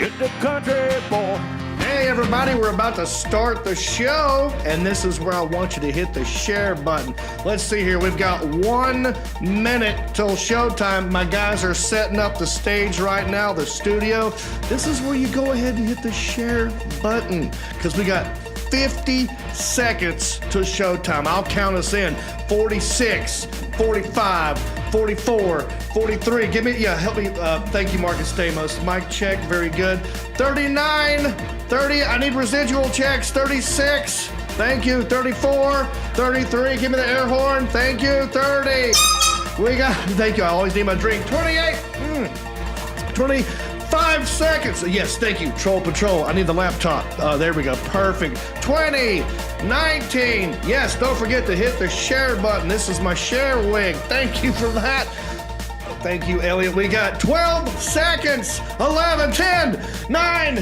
Just a country boy. Hey everybody, we're about to start the show, and this is where I want you to hit the share button. Let's see here, we've got 1 minute till showtime. My guys are setting up the stage right now, the studio. This is where you go ahead and hit the share button, because we got 50 seconds to showtime. I'll count us in. 46, 45, 44, 43. Help me. Thank you, Marcus Stamos. Mic check, very good. 39, 30. I need residual checks. 36. Thank you. 34, 33. Give me the air horn. Thank you. 30. Thank you. I always need my drink. 28. 25 seconds. Yes, thank you. Troll Patrol. I need the laptop. There we go. Perfect. 20, 19. Yes, don't forget to hit the share button. This is my share wig. Thank you for that. Thank you, Elliot. We got 12 seconds. 11, 10, 9,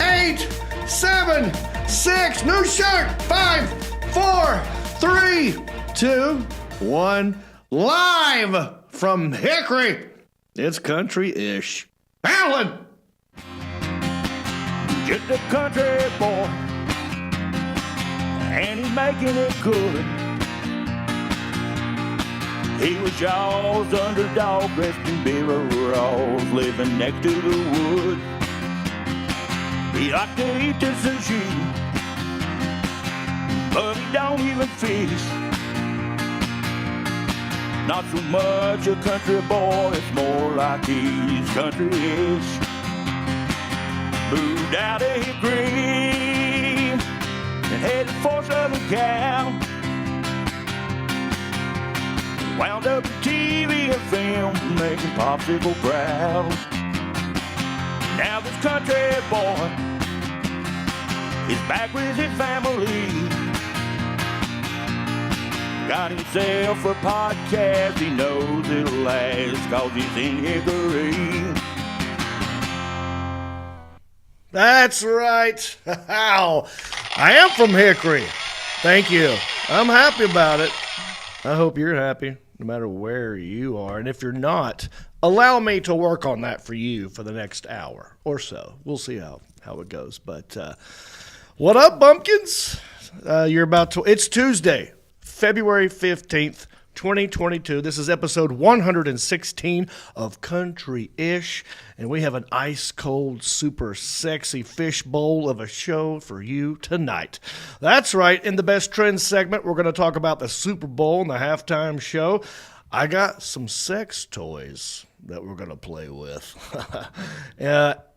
8, 7, 6. New shirt. 5, 4, 3, 2, 1. Live from Hickory. It's country-ish. Alan! Just a country boy, and he's making it good. He was Shaw's underdog, dressed in Ross, living next to the wood. He liked to eat the sushi, but he don't even fish. Not so much a country boy, it's more like he's country-ish. Moved out of Hickory and headed for Southern Cal. Wound up in TV and film, making popsicle proud. Now this country boy is back with his family. Got himself a podcast, he knows it'll last, cause he's in Hickory. That's right. I am from Hickory. Thank you. I'm happy about it. I hope you're happy, no matter where you are. And if you're not, allow me to work on that for you for the next hour or so. We'll see how it goes. But what up, bumpkins? It's Tuesday, February 15th, 2022. This is episode 116 of Country-ish, and we have an ice-cold, super sexy fish bowl of a show for you tonight. That's right, in the Best Trends segment, we're going to talk about the Super Bowl and the halftime show. I got some sex toys that we're going to play with.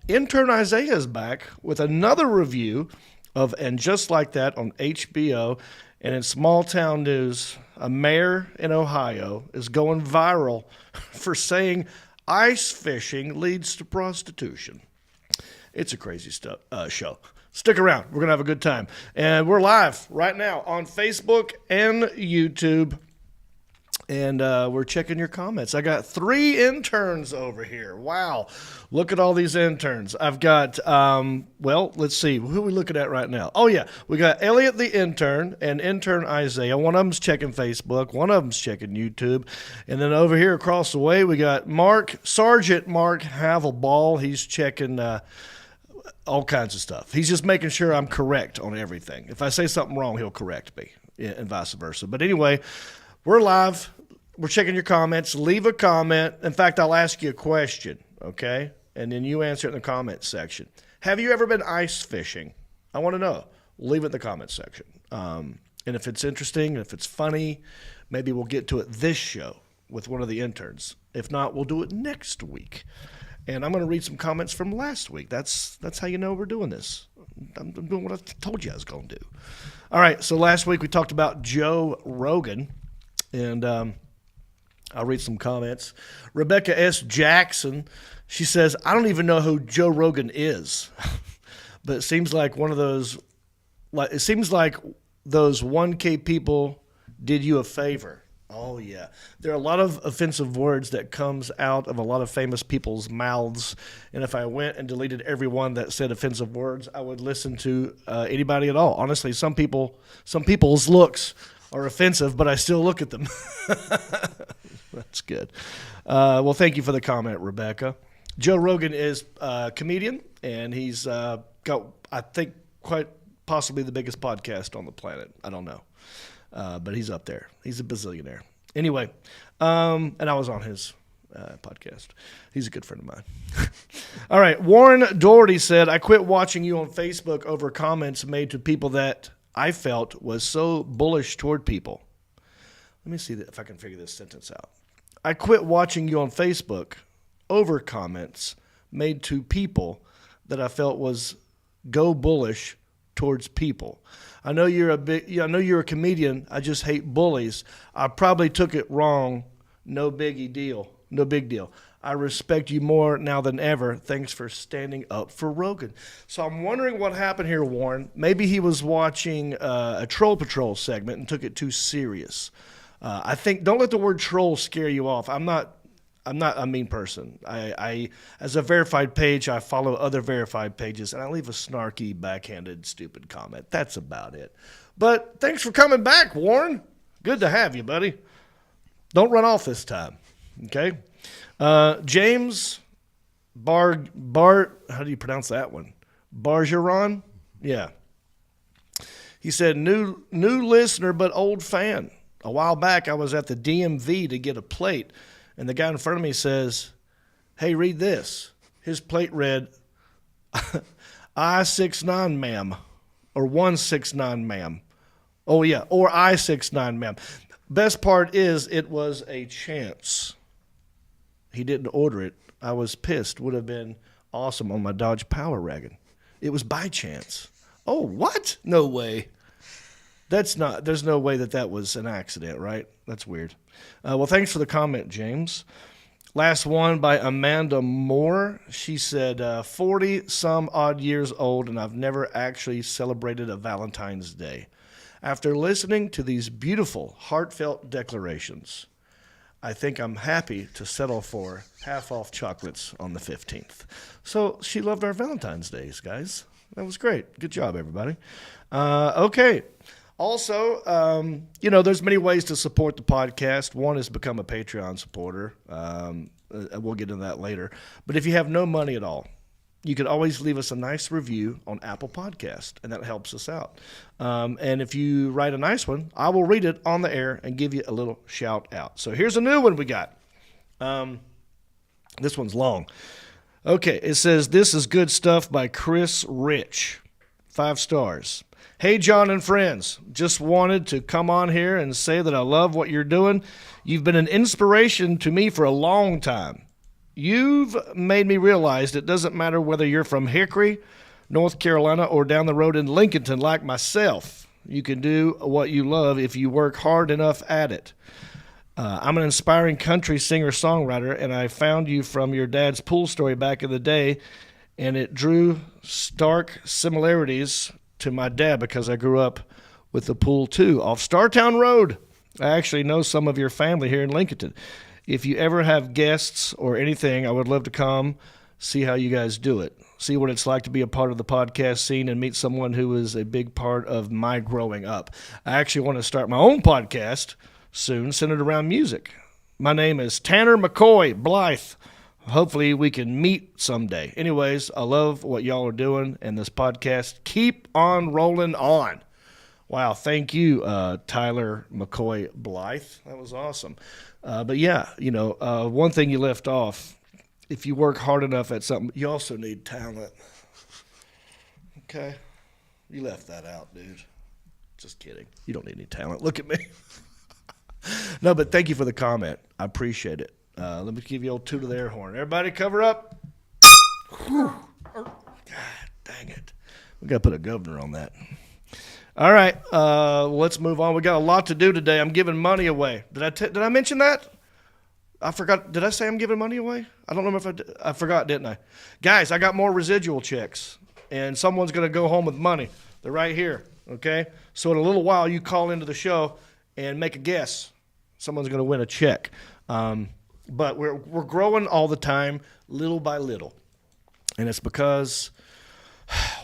Intern Isaiah is back with another review of And Just Like That on HBO. And in small-town news, a mayor in Ohio is going viral for saying ice fishing leads to prostitution. It's a crazy show. Stick around. We're going to have a good time. And we're live right now on Facebook and YouTube. And we're checking your comments. I got 3 interns over here. Wow. Look at all these interns. I've got, let's see. Who are we looking at right now? Oh, yeah. We got Elliot the intern and intern Isaiah. One of them's checking Facebook. One of them's checking YouTube. And then over here across the way, we got Sergeant Mark Havelball. He's checking all kinds of stuff. He's just making sure I'm correct on everything. If I say something wrong, he'll correct me and vice versa. But anyway, we're live. We're checking your comments. Leave a comment. In fact, I'll ask you a question, okay? And then you answer it in the comments section. Have you ever been ice fishing? I want to know. Leave it in the comments section. And if it's interesting, if it's funny, maybe we'll get to it this show with one of the interns. If not, we'll do it next week. And I'm going to read some comments from last week. That's how you know we're doing this. I'm doing what I told you I was going to do. All right, so last week we talked about Joe Rogan. And I'll read some comments. Rebecca S. Jackson, she says, I don't even know who Joe Rogan is. But it seems like those 1K people did you a favor. Oh, yeah. There are a lot of offensive words that comes out of a lot of famous people's mouths. And if I went and deleted everyone that said offensive words, I would listen to anybody at all. Honestly, some people's looks are offensive, but I still look at them. That's good. Well, thank you for the comment, Rebecca. Joe Rogan is a comedian, and he's got, I think, quite possibly the biggest podcast on the planet. I don't know. But he's up there. He's a bazillionaire. Anyway, and I was on his podcast. He's a good friend of mine. All right. Warren Doherty said, I quit watching you on Facebook over comments made to people that I felt was so bullish toward people. Let me see if I can figure this sentence out. I quit watching you on Facebook over comments made to people that I felt was go bullish towards people. I know you're a comedian. I just hate bullies. I probably took it wrong. No big deal. I respect you more now than ever. Thanks for standing up for Rogan. So I'm wondering what happened here, Warren. Maybe he was watching a Troll Patrol segment and took it too serious. I think don't let the word troll scare you off. I'm not a mean person. I as a verified page, I follow other verified pages, and I leave a snarky, backhanded, stupid comment. That's about it. But thanks for coming back, Warren. Good to have you, buddy. Don't run off this time, okay? James Bar, how do you pronounce that one? Bargeron? Yeah. He said, new listener but old fan. A while back, I was at the DMV to get a plate, and the guy in front of me says, hey, read this. His plate read, I-69, ma'am, or 169, ma'am. Oh, yeah, or I-69, ma'am. Best part is it was a chance. He didn't order it. I was pissed. Would have been awesome on my Dodge Power Wagon. It was by chance. Oh, what? No way. There's no way that was an accident, right? That's weird. Well, thanks for the comment, James. Last one by Amanda Moore. She said, 40-some odd years old, and I've never actually celebrated a Valentine's Day. After listening to these beautiful, heartfelt declarations, I think I'm happy to settle for half-off chocolates on the 15th. So she loved our Valentine's Days, guys. That was great. Good job, everybody. Okay. Also, there's many ways to support the podcast. One is become a Patreon supporter. We'll get into that later. But if you have no money at all, you could always leave us a nice review on Apple Podcast, and that helps us out. And if you write a nice one, I will read it on the air and give you a little shout out. So here's a new one we got. This one's long. Okay, it says, this is good stuff by Chris Rich. 5 stars. Hey, John and friends, just wanted to come on here and say that I love what you're doing. You've been an inspiration to me for a long time. You've made me realize it doesn't matter whether you're from Hickory, North Carolina, or down the road in Lincolnton like myself. You can do what you love if you work hard enough at it. I'm an inspiring country singer-songwriter, and I found you from your dad's pool story back in the day, and it drew stark similarities to my dad because I grew up with the pool too off Startown Road. I actually know some of your family here in Lincolnton. If you ever have guests or anything, I would love to come see how you guys do it. See what it's like to be a part of the podcast scene and meet someone who is a big part of my growing up. I actually want to start my own podcast soon, centered around music. My name is Tanner McCoy Blythe. Hopefully we can meet someday. Anyways, I love what y'all are doing and this podcast. Keep on rolling on. Wow, thank you, Tyler McCoy Blythe. That was awesome. But yeah, one thing you left off, if you work hard enough at something, you also need talent. Okay? You left that out, dude. Just kidding. You don't need any talent. Look at me. No, but thank you for the comment. I appreciate it. Let me give you old toot of the air horn. Everybody cover up. Whew. God dang it. We got to put a governor on that. All right, let's move on. We got a lot to do today. I'm giving money away. Did I mention that? I forgot. Did I say I'm giving money away? I don't know if I did. I forgot, didn't I? Guys, I got more residual checks, and someone's going to go home with money. They're right here, okay? So in a little while, you call into the show and make a guess. Someone's going to win a check. But we're growing all the time, little by little. And it's because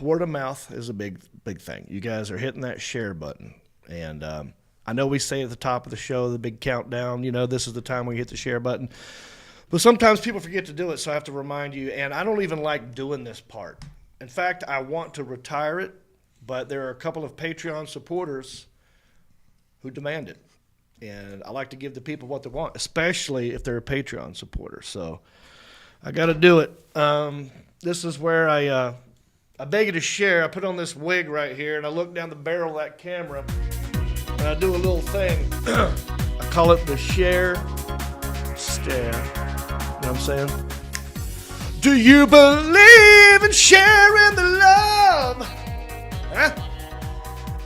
word of mouth is a big thing. You guys are hitting that share button. And I know we say at the top of the show, the big countdown, this is the time we hit the share button. But sometimes people forget to do it, so I have to remind you. And I don't even like doing this part. In fact, I want to retire it, but there are a couple of Patreon supporters who demand it. And I like to give the people what they want, especially if they're a Patreon supporter. So I got to do it. This is where I beg you to share. I put on this wig right here, and I look down the barrel of that camera, and I do a little thing. I call it the Share Stair. You know what I'm saying? Do you believe in sharing the love? Huh?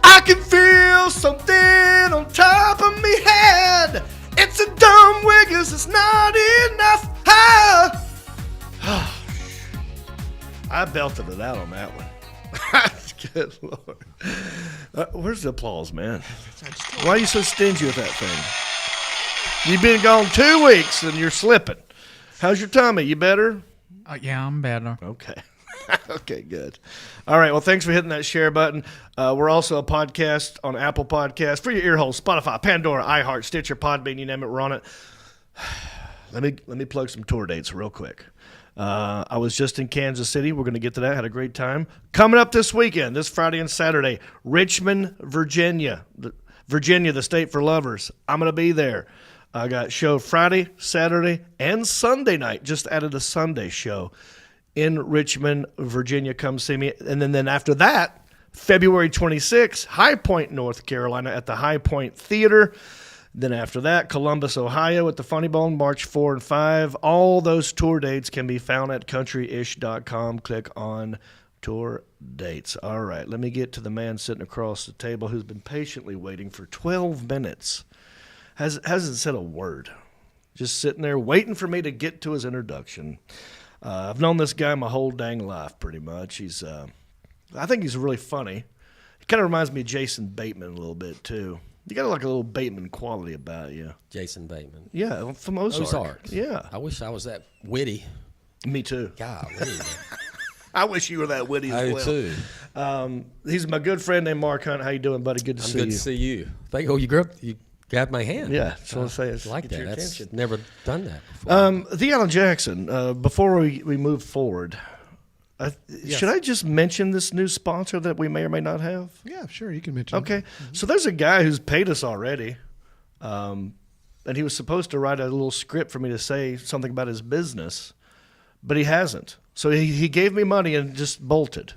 I can feel something on top of me head. It's a dumb wig, it's not enough. I belted it out on that one. Good Lord. Where's the applause, man? Why are you so stingy with that thing? You've been gone 2 weeks and you're slipping. How's your tummy? You better? Yeah, I'm better. Okay. Okay, good. All right. Well, thanks for hitting that share button. We're also a podcast on Apple Podcasts, for your ear holes, Spotify, Pandora, iHeart, Stitcher, Podbean, you name it, we're on it. Let me plug some tour dates real quick. I was just in Kansas City. We're going to get to that. Had a great time. Coming up this weekend, this Friday and Saturday, Richmond, Virginia. Virginia, the state for lovers. I'm going to be there. I got show Friday, Saturday, and Sunday night. Just added a Sunday show in Richmond, Virginia. Come see me. And then after that, February 26th, High Point, North Carolina at the High Point Theater. Then after that, Columbus, Ohio at the Funny Bone, March 4 and 5. All those tour dates can be found at countryish.com. Click on tour dates. All right, let me get to the man sitting across the table who's been patiently waiting for 12 minutes. Hasn't said a word. Just sitting there waiting for me to get to his introduction. I've known this guy my whole dang life, pretty much. I think he's really funny. He kind of reminds me of Jason Bateman a little bit, too. You got like a little Bateman quality about you. Jason Bateman. Yeah, from Ozark. Yeah. I wish I was that witty. Me too. Golly. I wish you were that witty as well. I do too. He's my good friend named Mark Hunt. How you doing, buddy? Good to see you. Good to see you. Thank you. You grabbed my hand. Yeah, that's what I say. It's like get that. your That's attention. never done that before. The Alan Jackson, before we move forward, Yes. should I just mention this new sponsor that we may or may not have? Yeah, sure. You can mention. Okay. So there's a guy who's paid us already, and he was supposed to write a little script for me to say something about his business, but he hasn't. So he gave me money and just bolted.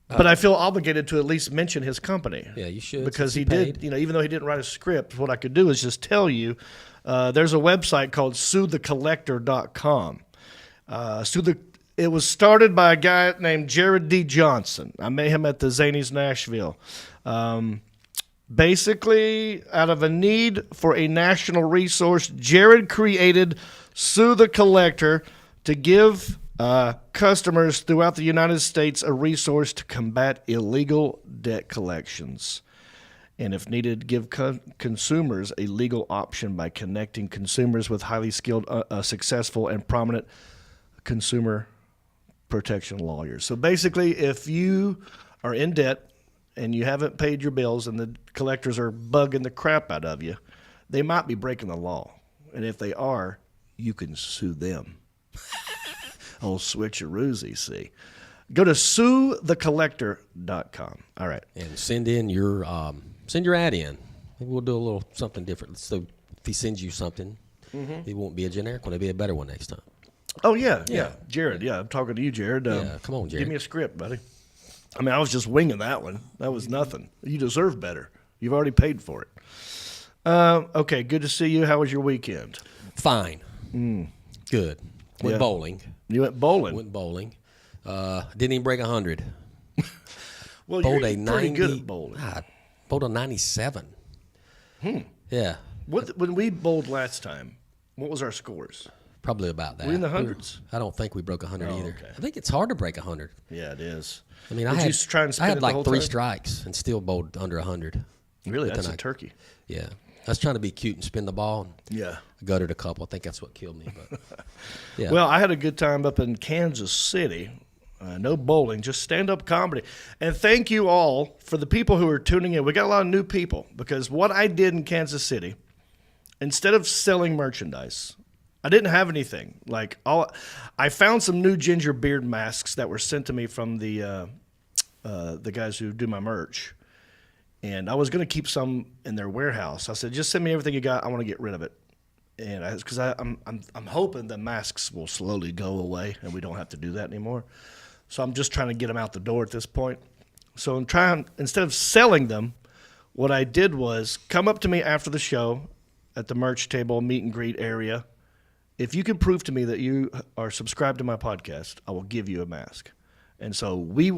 But I feel obligated to at least mention his company. Yeah, you should. Because since he paid. did, even though he didn't write a script, what I could do is just tell you there's a website called suethecollector.com. It was started by a guy named Jared D. Johnson. I met him at the Zanies Nashville. Basically, out of a need for a national resource, Jared created Sue the Collector to give customers throughout the United States a resource to combat illegal debt collections. And if needed, give consumers a legal option by connecting consumers with highly skilled, successful, and prominent consumer protection lawyers. So basically, if you are in debt and you haven't paid your bills and the collectors are bugging the crap out of you, they might be breaking the law. And if they are, you can sue them. Old switcheroozy, see. Go to suethecollector.com. All right. And send your ad in. Maybe we'll do a little something different. So if he sends you something, it won't be a generic one. It'll be a better one next time. Oh, yeah. Jared, I'm talking to you, Jared. Yeah, come on, Jared. Give me a script, buddy. I mean, I was just winging that one. That was nothing. You deserve better. You've already paid for it. Okay, good to see you. How was your weekend? Fine. Good. Went bowling. You went bowling? Went bowling. Didn't even break 100. Well, Bowled you're a pretty 90. good at bowling. Bowled a 97. Yeah. When we bowled last time, what was our scores? Probably about that. We're in the hundreds. I don't think we broke 100 either. Okay. I think it's hard to break 100. Yeah, it is. I mean, Did you try and spin I it had the like whole 3 time? strikes and still bowled under 100. Really? But That's then a turkey. Yeah. I was trying to be cute and spin the ball. And Yeah. I gutted a couple. I think that's what killed me. But yeah. Well, I had a good time up in Kansas City. No bowling, just stand-up comedy. And thank you all for the people who are tuning in. We got a lot of new people because what I did in Kansas City, instead of selling merchandise, I didn't have anything. Like I found some new ginger beard masks that were sent to me from the guys who do my merch, and I was going to keep some in their warehouse. I said, just send me everything you got. I want to get rid of it, and because I'm hoping the masks will slowly go away and we don't have to do that anymore. So I'm just trying to get them out the door at this point. So instead of selling them, what I did was come up to me after the show at the merch table, meet and greet area. If you can prove to me that you are subscribed to my podcast, I will give you a mask. And so we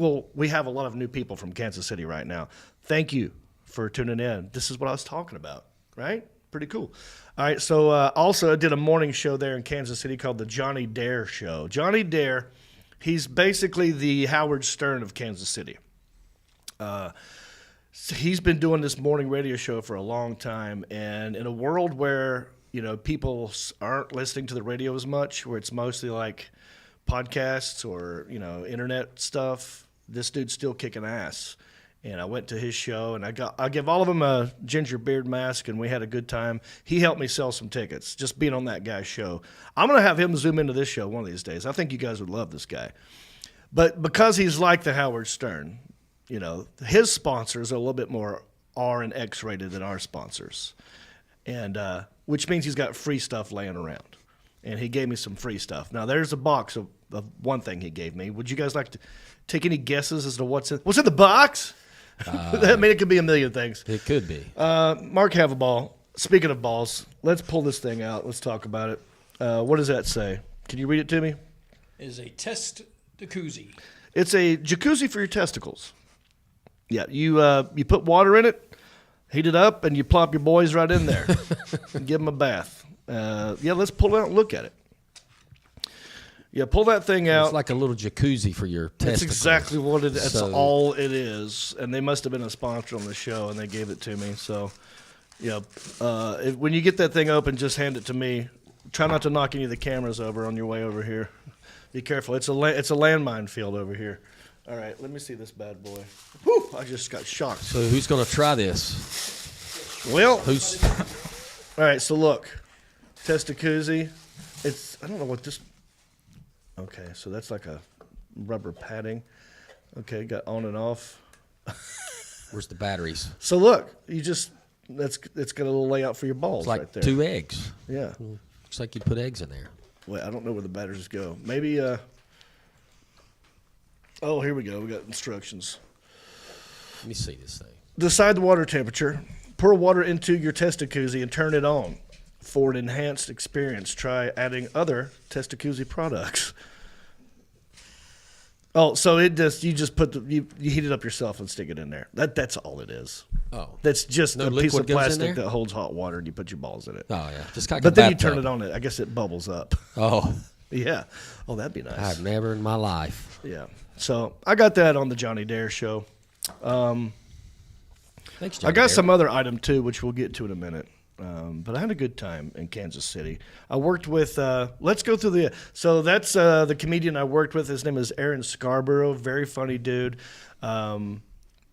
have a lot of new people from Kansas City right now. Thank you for tuning in. This is what I was talking about, right? Pretty cool. All right, so also I did a morning show there in Kansas City called the Johnny Dare Show. Johnny Dare, he's basically the Howard Stern of Kansas City. He's been doing this morning radio show for a long time, and in a world where people aren't listening to the radio as much, where it's mostly like podcasts or internet stuff, this dude's still kicking ass. And I went to his show, and I give all of them a ginger beard mask, and we had a good time. He helped me sell some tickets, just being on that guy's show. I'm going to have him zoom into this show one of these days. I think you guys would love this guy. But because he's like the Howard Stern, his sponsors are a little bit more R and X rated than our sponsors, and which means he's got free stuff laying around. And he gave me some free stuff. Now, there's a box of one thing he gave me. Would you guys like to take any guesses as to what's in the box? It could be a million things. It could be. Mark, have a ball. Speaking of balls, let's pull this thing out. Let's talk about it. What does that say? Can you read it to me? It is a test jacuzzi. It's a jacuzzi for your testicles. Yeah, you put water in it, heat it up, and you plop your boys right in there and give them a bath. Let's pull it out and look at it. Yeah, pull that thing out. It's like a little jacuzzi for your testicles. That's exactly what it is. That's all it is. And they must have been a sponsor on the show, and they gave it to me. So, when you get that thing open, just hand it to me. Try not to knock any of the cameras over on your way over here. Be careful. It's a landmine field over here. All right, let me see this bad boy. Whew, I just got shocked. So who's going to try this? Well, all right, so look. Testacuzzi. I don't know what this... Okay, so that's like a rubber padding. Okay, got on and off. Where's the batteries? So look, it's got a little layout for your balls It's like right there. 2 eggs. Yeah. Looks like you put eggs in there. Wait, I don't know where the batteries go. Maybe, oh, here we go. We got instructions. Let me see this thing. Decide the water temperature. Pour water into your testacuzzi and turn it on. For an enhanced experience, try adding other testacuzzi products. Oh, so you just put you heat it up yourself and stick it in there. That's all it is. Oh, that's just no a piece of liquid goes in plastic there? that holds hot water, and you put your balls in it. Oh yeah, just kind of. But then you turn it on. I guess it bubbles up. Oh, yeah. Oh, that'd be nice. I've never in my life. Yeah. So I got that on the Johnny Dare show. Thanks, Johnny I got Dare. some other item too, which we'll get to in a minute. But I had a good time in Kansas City. I worked with, let's go through so that's the comedian I worked with. His name is Aaron Scarborough, very funny dude.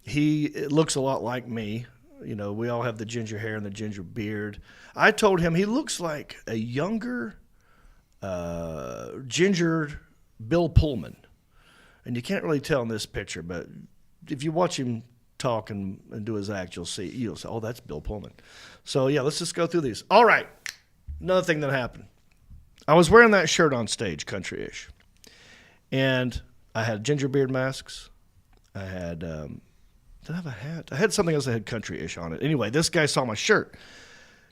He looks a lot like me. We all have the ginger hair and the ginger beard. I told him he looks like a younger ginger Bill Pullman. And you can't really tell in this picture, but if you watch him talk and do his act, you'll say, oh, that's Bill Pullman. So, yeah, let's just go through these. All right. Another thing that happened. I was wearing that shirt on stage, country-ish. And I had ginger beard masks. I had, did I have a hat? I had something else that had country-ish on it. Anyway, this guy saw my shirt.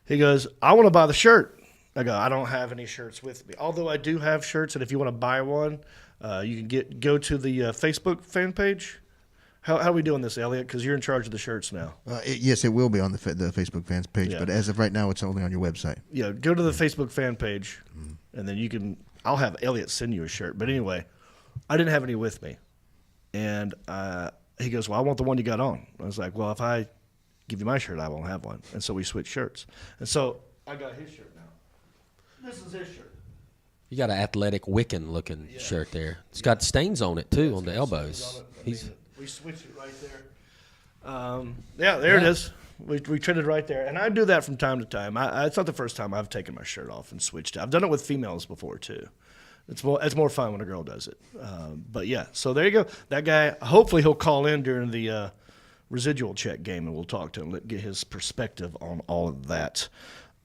He goes, I want to buy the shirt. I go, I don't have any shirts with me. Although I do have shirts, and if you want to buy one, you can go to the Facebook fan page. How are we doing this, Elliot? Because you're in charge of the shirts now. Yes, it will be on the Facebook fans page, Yeah. but as of right now, it's only on your website. Yeah, go to the Facebook fan page, and then I'll have Elliot send you a shirt. But anyway, I didn't have any with me. And he goes, well, I want the one you got on. I was like, well, if I give you my shirt, I won't have one. And so we switched shirts. And so I got his shirt now. This is his shirt. You got an athletic Wiccan looking shirt there. It's got stains on it too, on the elbows. We switched it right there. There it is. We traded right there. And I do that from time to time. It's not the first time I've taken my shirt off and switched it. I've done it with females before, too. It's more fun when a girl does it. But, yeah, so there you go. That guy, hopefully he'll call in during the residual check game, and we'll talk to him, get his perspective on all of that.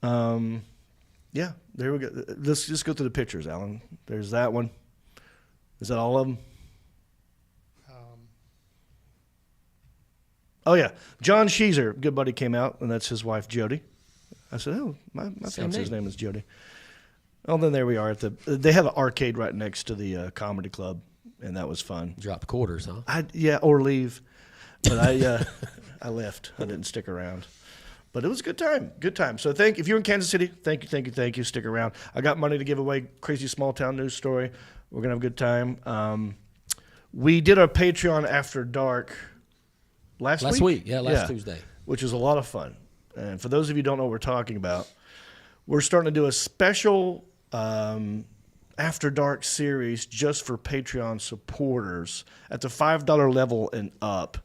Yeah, there we go. Let's just go through the pictures, Alan. There's that one. Is that all of them? Oh, yeah. John Sheezer, good buddy, came out, and that's his wife, Jody. I said, oh, my fiance's name is Jody. Oh, then there we are. They have an arcade right next to the comedy club, and that was fun. Drop the quarters, huh? Yeah, or leave. But I left. I didn't stick around. But it was a good time. Good time. So if you're in Kansas City, thank you. Stick around. I got money to give away. Crazy small town news story. We're going to have a good time. We did our Patreon After Dark last week. Yeah, last Tuesday. Which was a lot of fun. And for those of you who don't know what we're talking about, we're starting to do a special After Dark series just for Patreon supporters at the $5 level and up.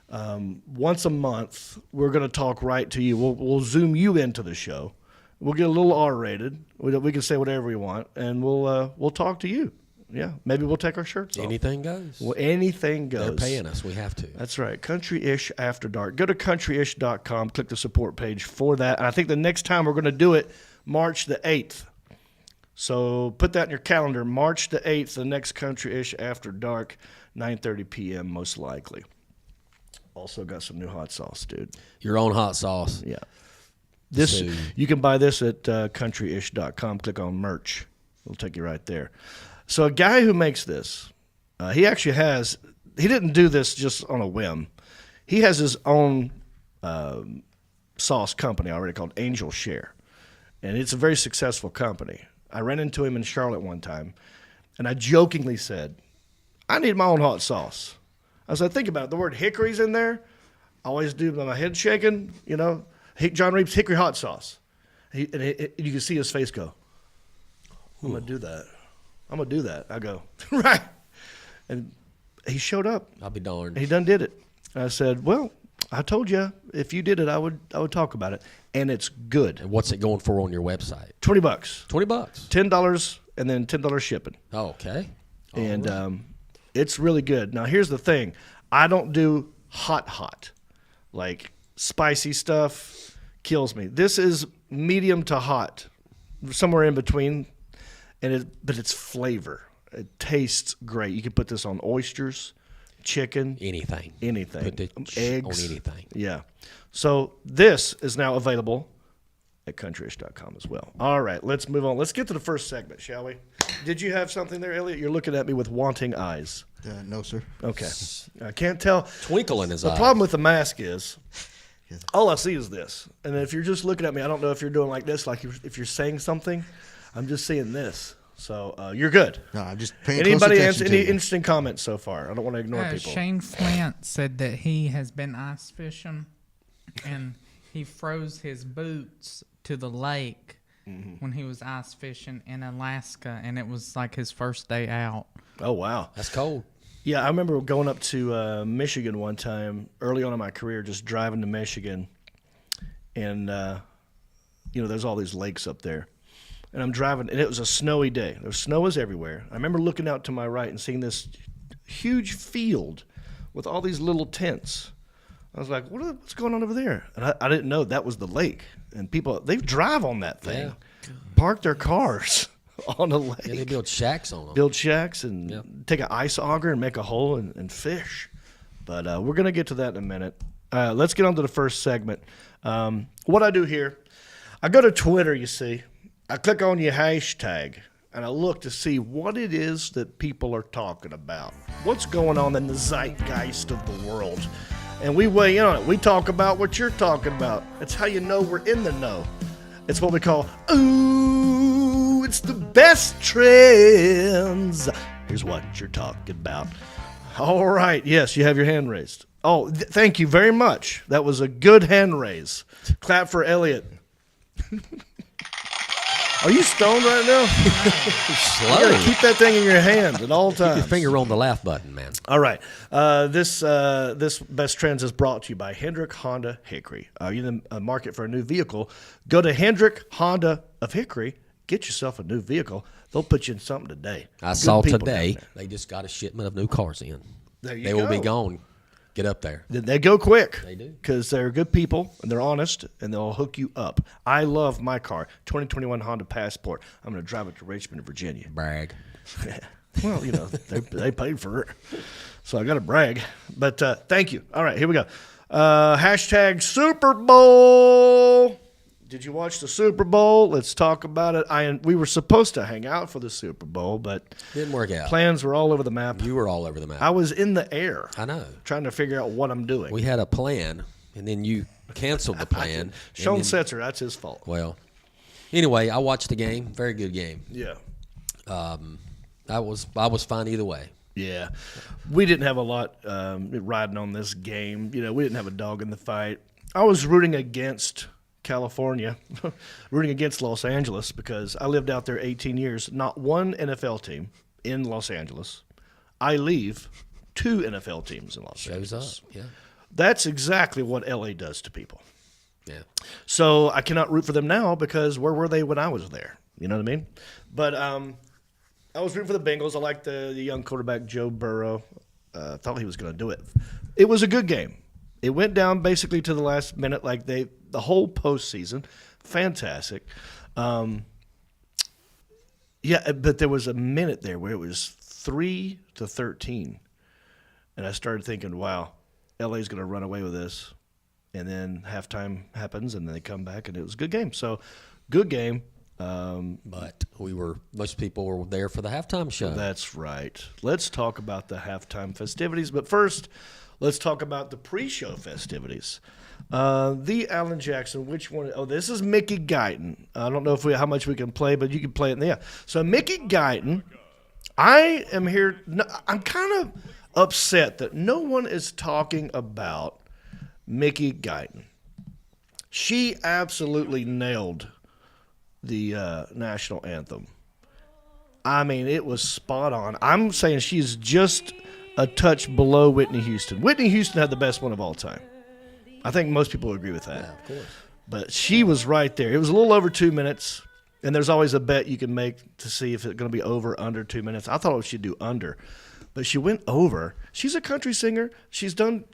Once a month, we're going to talk right to you. We'll zoom you into the show. We'll get a little R-rated. We can say whatever we want, and we'll talk to you. Yeah, maybe we'll take our shirts off. Anything goes. Well, anything goes. They're paying us. We have to. That's right. Country-ish After Dark. Go to countryish.com. Click the support page for that. And I think the next time we're going to do it March the 8th. So put that in your calendar. March the 8th, the next Country-ish After Dark, 9:30 p.m. most likely. Also got some new hot sauce, dude. Your own hot sauce. Yeah. So, you can buy this at countryish.com. Click on merch. It'll take you right there. So a guy who makes this, he didn't do this just on a whim. He has his own sauce company already called Angel Share. And it's a very successful company. I ran into him in Charlotte one time, and I jokingly said, I need my own hot sauce. I said, think about it. The word hickory's in there. I always do my head shaking, Jon Reep's hickory hot sauce. You can see his face go, I'm going to do that. I go, right. And he showed up. I'll be darned. He done did it. I said, well, I told you if you did it, I would talk about it. And it's good. And what's it going for on your website? $20. $20. $10 and then $10 shipping. Oh, okay. And it's really good. Now, here's the thing. I don't do hot. Like, spicy stuff kills me. This is medium to hot, somewhere in between, but it's flavor. It tastes great. You can put this on oysters, chicken. Anything. Put the eggs. On anything. Yeah. So this is now available at countryish.com as well. All right, let's move on. Let's get to the first segment, shall we? Did you have something there, Elliot? You're looking at me with wanting eyes. No, sir. Okay. I can't tell. Twinkle in his eye. The problem with the mask is all I see is this. And if you're just looking at me, I don't know if you're doing like this, like if you're saying something. I'm just seeing this. So you're good. No, I'm just paying Anybody close attention any to you. interesting comments so far? I don't want to ignore people. Shane Flint said that he has been ice fishing, and he froze his boots to the lake when he was ice fishing in Alaska, and it was like his first day out. Oh, wow. That's cold. Yeah, I remember going up to Michigan one time early on in my career, just driving to Michigan. And, there's all these lakes up there. And I'm driving, and it was a snowy day. There was snow was everywhere. I remember looking out to my right and seeing this huge field with all these little tents. I was like, what's going on over there? And I didn't know that was the lake. And people, they drive on that thing, park their cars on the lake. Yeah, they build shacks on them. Build shacks and take an ice auger and make a hole and fish. But we're going to get to that in a minute. Let's get on to the first segment. What I do here, I go to Twitter, you see. I click on your hashtag, and I look to see what it is that people are talking about. What's going on in the zeitgeist of the world. And we weigh in on it. We talk about what you're talking about. It's how you know we're in the know. It's what we call, ooh, it's the best trends. Here's what you're talking about. All right. Yes, you have your hand raised. Oh, thank you very much. That was a good hand raise. Clap for Elliot. Are you stoned right now? You Slow. gotta keep that thing in your hand at all Keep your times. finger on the laugh button, man. All right. This Best Trends is brought to you by Hendrick Honda Hickory. Are you in the market for a new vehicle? Go to Hendrick Honda of Hickory. Get yourself a new vehicle. They'll put you in something today. I Good saw people today down there. they just got a shipment of new cars in. There you They will be go. gone. Get up there. They go quick. They do. Because they're good people, and they're honest, and they'll hook you up. I love my car, 2021 Honda Passport. I'm going to drive it to Richmond, Virginia. Brag. Well, you know, they paid for it, so I got to brag. But thank you. All right, here we go. Hashtag Super Bowl. Did you watch the Super Bowl? Let's talk about it. We were supposed to hang out for the Super Bowl, but Didn't work out. plans were all over the map. You were all over the map. I was in the air I know. trying to figure out what I'm doing. We had a plan, and then you canceled the plan. Sean and then- Setzer, that's his fault. Well, anyway, I watched the game. Very good game. Yeah. I was fine either way. Yeah, we didn't have a lot riding on this game. You know, we didn't have a dog in the fight. I was rooting against California, rooting against Los Angeles because I lived out there 18 years. Not one NFL team in Los Angeles. I leave 2 NFL teams in Los Shows Angeles. up. Yeah. That's exactly what LA does to people. Yeah. So I cannot root for them now because where were they when I was there? You know what I mean? But I was rooting for the Bengals. I liked the young quarterback, Joe Burrow. Thought he was going to do it. It was a good game. It went down basically to the last minute, like the whole postseason. Fantastic. Yeah, but there was a minute there where it was 3-13. And I started thinking, wow, LA's going to run away with this. And then halftime happens, and then they come back, and it was a good game. So, good game. But most people were there for the halftime show. That's right. Let's talk about the halftime festivities. But first, let's talk about the pre-show festivities. The Alan Jackson, which one? Oh, this is Mickey Guyton. I don't know how much we can play, but you can play it in the So Mickey Guyton, I am here. I'm kind of upset that no one is talking about Mickey Guyton. She absolutely nailed the national anthem. I mean, it was spot on. I'm saying she's just a touch below Whitney Houston. Whitney Houston had the best one of all time. I think most people agree with that. Yeah, of course. But she was right there. It was a little over 2 minutes, and there's always a bet you can make to see if it's going to be over or under 2 minutes. I thought she'd do under, but she went over. She's a country singer. She's done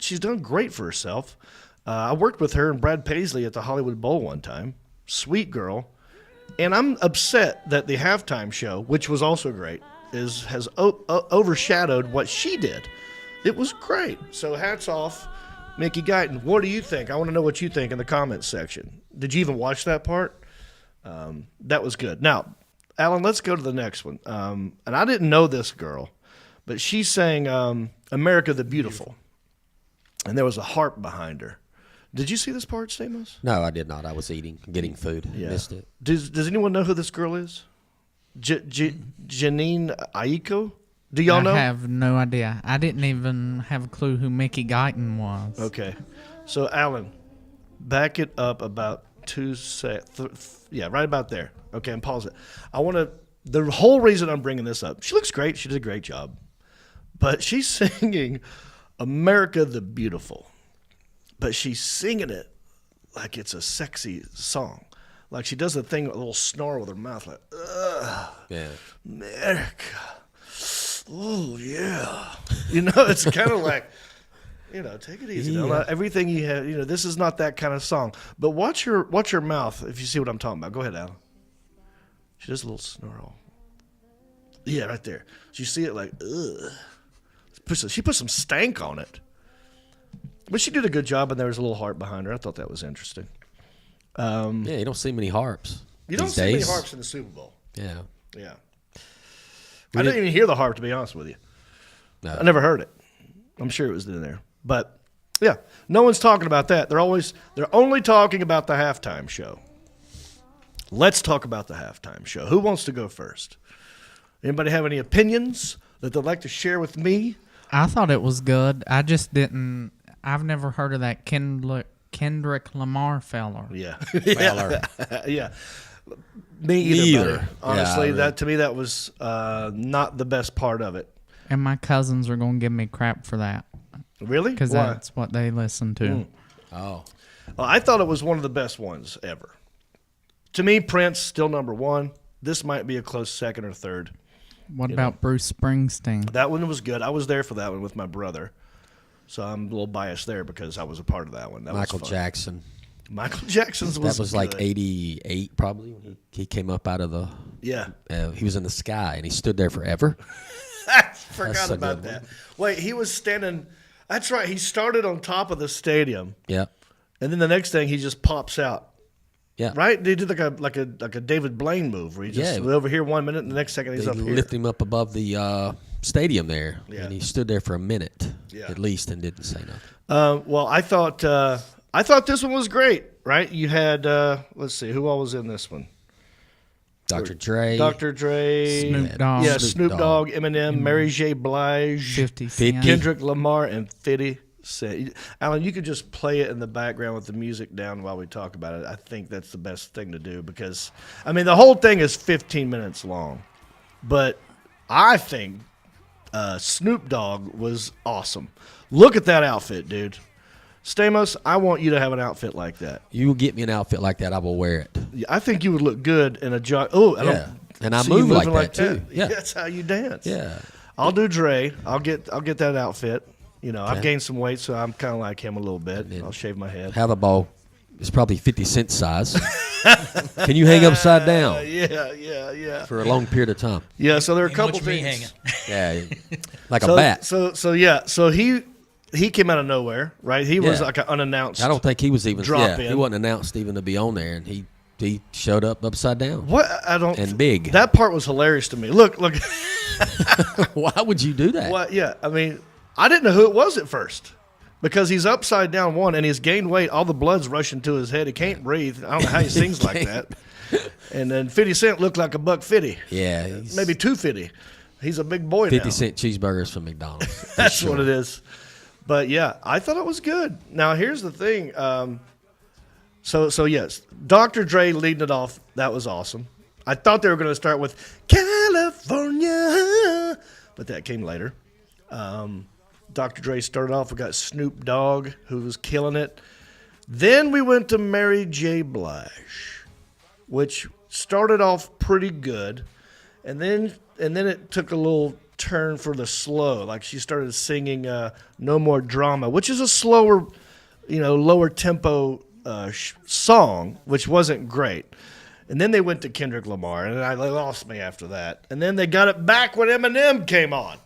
great for herself. I worked with her and Brad Paisley at the Hollywood Bowl one time. Sweet girl. And I'm upset that the halftime show, which was also great, has overshadowed what she did. It was great. So hats off, Mickey Guyton. What do you think? I want to know what you think in the comments section. Did you even watch that part? That was good. Now, Alan, let's go to the next one. And I didn't know this girl, but she sang America the Beautiful. And there was a harp behind her. Did you see this part, Stamos? No, I did not. I was getting food. Yeah. Missed it. Does anyone know who this girl is? Janine Aiko? Do y'all know? I have no idea. I didn't even have a clue who Mickey Guyton was. Okay. So, Alan, back it up about 2 seconds. Yeah, right about there. Okay, and pause it. The whole reason I'm bringing this up, she looks great. She did a great job. But she's singing America the Beautiful. But she's singing it like it's a sexy song. Like she does the thing, a little snore with her mouth, like, ugh, Yeah. America. Oh, yeah. You know, it's kind of like, take it easy. Yeah. Not everything you have, this is not that kind of song. But watch her mouth if you see what I'm talking about. Go ahead, Alan. She does a little snarl. Yeah, right there. So you see it like, ugh. She put some stank on it. But she did a good job, and there was a little harp behind her. I thought that was interesting. Yeah, you don't see many harps. You don't these see many days. harps in the Super Bowl. Yeah. Yeah. I didn't even hear the harp, to be honest with you. No. I never heard it. I'm sure it was in there. But, yeah, no one's talking about that. They're only talking about the halftime show. Let's talk about the halftime show. Who wants to go first? Anybody have any opinions that they'd like to share with me? I thought it was good. I just didn't. I've never heard of that Kendrick Lamar feller. Yeah. Feller. Yeah. Me either. Neither. Buddy. Honestly, Yeah, that to me that was not the best part of it. And my cousins are going to give me crap for that Really? because Why? that's what they listen to. Oh. Well, I thought it was one of the best ones ever. To me, Prince still number one. This might be a close second or third. What about Bruce Springsteen? That one was good. I was there for that one with my brother, so I'm a little biased there because I was a part of that one. That Michael was fun. Jackson. Michael Jackson's was That was like good. 88 probably when he came up out of the. Yeah. He was in the sky and he stood there forever. I forgot That's a about good that. one. Wait, he was standing. That's right. He started on top of the stadium, Yeah. and then the next thing he just pops out. Yeah. Right? They did like a David Blaine move where he just Yeah. was over here 1 minute, and the next second he's They up here. lifted him up above the stadium there, Yeah. and he stood there for a minute Yeah. at least and didn't say nothing. Well, I thought this one was great. Right? You had let's see who all was in this one. Dr. Dre. Dr. Dre, Snoop Dogg. yeah, Snoop Snoop Dogg. Dogg, Eminem, Mary J. Blige, 50 50. Cent. Kendrick Lamar, and 50 Cent. Alan, you could just play it in the background with the music down while we talk about it. I think that's the best thing to do because, I mean, the whole thing is 15 minutes long. But I think Snoop Dogg was awesome. Look at that outfit, dude. Stamos, I want you to have an outfit like that. You get me an outfit like that, I will wear it. I think you would look good in a jog. Oh, I Yeah. don't. And I see you move like moving that, too. Yeah. That's how you dance. Yeah. I'll do Dre. I'll get that outfit. You know, I've Okay. gained some weight, so I'm kind of like him a little bit. then- I'll shave my head. Have a ball. It's probably 50 cent size. Can you hang upside down Yeah. for a long period of time? Yeah, so there are a Ain't couple much me things. hanging. Yeah. Like So, a bat. So he came out of nowhere, right? He was Yeah. like an unannounced. I don't think he was even Drop He in. wasn't announced even to be on there, and he showed up upside down. What I don't. And big. That part was hilarious to me. Look. Why would you do that? What? Yeah. I mean, I didn't know who it was at first. Because he's upside down one and he's gained weight, all the blood's rushing to his head. He can't breathe. I don't know how he sings like that. And then 50 Cent looked like a $1.50, Yeah, he's maybe $2.50. He's a big boy 50 now. cent cheeseburgers from McDonald's. That's what it is. But yeah, I thought it was good. Now here's the thing. So yes, Dr. Dre leading it off. That was awesome. I thought they were going to start with California, but that came later. Dr. Dre started off. We got Snoop Dogg, who was killing it. Then we went to Mary J. Blige, which started off pretty good, and then it took a little turn for the slow. Like she started singing "No More Drama," which is a slower, lower tempo song, which wasn't great. And then they went to Kendrick Lamar, and they lost me after that. And then they got it back when Eminem came on.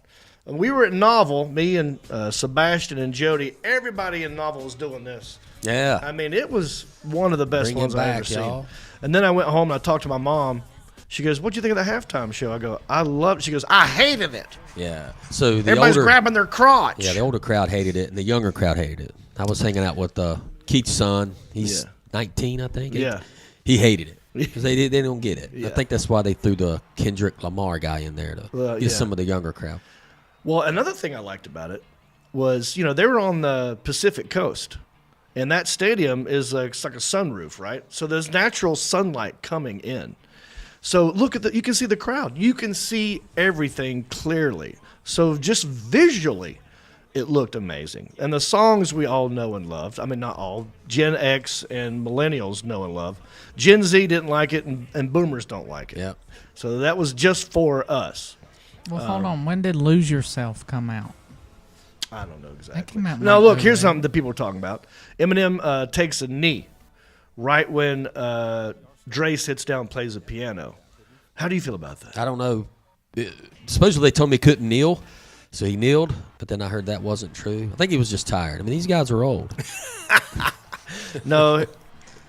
And we were at Novel, me and Sebastian and Jody. Everybody in Novel was doing this. Yeah. I mean, it was one of the best Bring it ones I've ever back, seen. y'all. And then I went home and I talked to my mom. She goes, "What'd you think of the halftime show?" I go, "I loved it." She goes, "I hated it. Yeah. So the Everybody's older, grabbing their crotch." yeah, the older crowd hated it, and the younger crowd hated it. I was hanging out with Keith's son. He's Yeah. 19, I think. Yeah. He hated it because they don't get it. Yeah. I think that's why they threw the Kendrick Lamar guy in there to Well, get yeah. some of the younger crowd. Well, another thing I liked about it was, they were on the Pacific Coast, and that stadium is it's like a sunroof, right? So there's natural sunlight coming in. So look at you can see the crowd. You can see everything clearly. So just visually, it looked amazing. And the songs we all know and loved. I mean, not all. Gen X and Millennials know and love. Gen Z didn't like it, and Boomers don't like it. Yeah. So that was just for us. Well, hold on. When did Lose Yourself come out? I don't know exactly. came out Now, like look, that, here's right? something that people are talking about. Eminem takes a knee right when Dre sits down and plays the piano. How do you feel about that? I don't know. Supposedly they told me he couldn't kneel, so he kneeled, but then I heard that wasn't true. I think he was just tired. I mean, these guys are old. No.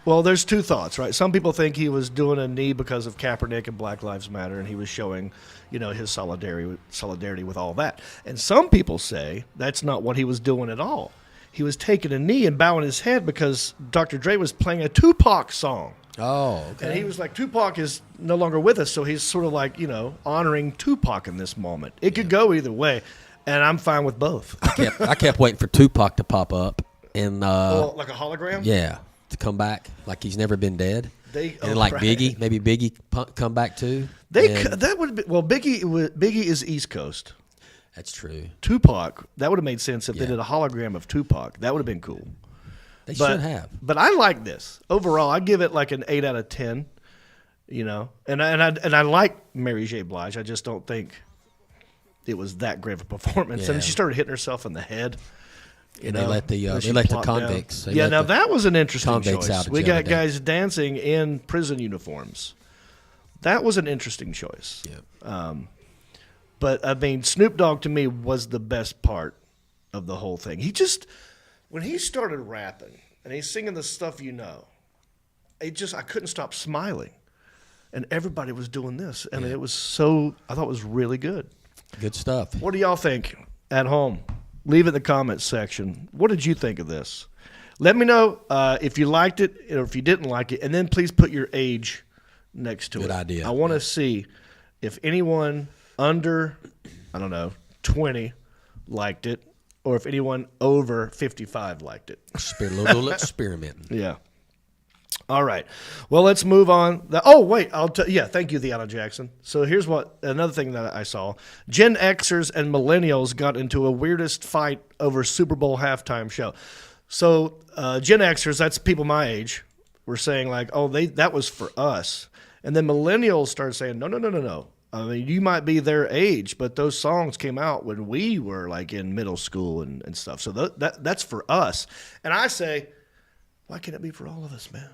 Well, there's two thoughts, right? Some people think he was doing a knee because of Kaepernick and Black Lives Matter, and he was showing, his solidarity with all that. And some people say that's not what he was doing at all. He was taking a knee and bowing his head because Dr. Dre was playing a Tupac song. Oh, And he was like, Tupac is no longer with us, so he's sort of like, honoring Tupac in this moment. It could go either way, and I'm fine with both. I kept waiting for Tupac to pop up and Well, like a hologram? yeah, to come back like he's never been dead. And like Biggie, maybe Biggie come back too. That would be Biggie is East Coast. That's true. Tupac, that would have made sense if they did a hologram of Tupac. That would have been cool. They should have. But I like this. Overall, I give it like an 8 out of 10. You know, and I like Mary J. Blige. I just don't think it was that great of a performance. Yeah. And she started hitting herself in the head. And they let the convicts. Now that was an interesting choice. Out We got guys dancing in prison uniforms. That was an interesting choice. Yeah. But I mean, Snoop Dogg to me was the best part of the whole thing. When he started rapping and he's singing the stuff I couldn't stop smiling. And everybody was doing this. I mean, I thought it was really good. Good stuff. What do y'all think at home? Leave it in the comments section. What did you think of this? Let me know if you liked it or if you didn't like it. And then please put your age next to it. Good idea. I want to see if anyone under, 20 liked it, or if anyone over 55 liked it. A little experimenting. Yeah. All right. Well, let's move on. Thank you, Theana Jackson. So here's another thing that I saw. Gen Xers and Millennials got into a weirdest fight over Super Bowl halftime show. So Gen Xers, that's people my age, were saying like, that was for us. And then Millennials started saying, no. I mean, you might be their age, but those songs came out when we were like in middle school and stuff. So that's for us. And I say, why can't it be for all of us, man?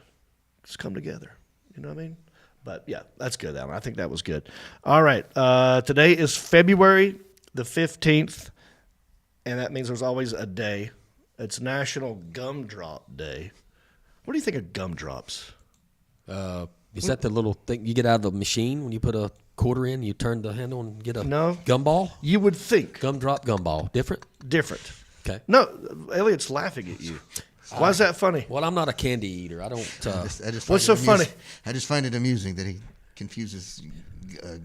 Just come together. You know what I mean? But, yeah, that's good, Alan. I think that was good. All right. Today is February the 15th, and that means there's always a day. It's National Gumdrop Day. What do you think of gumdrops? Is that the little thing you get out of the machine when you put a quarter in, you turn the handle and get a gumball? You would think. Gumball. Different? Different. Okay. No, Elliot's laughing at you. Why is that funny? Well, I'm not a candy eater. I don't. What's so funny? I just find it amusing that he confuses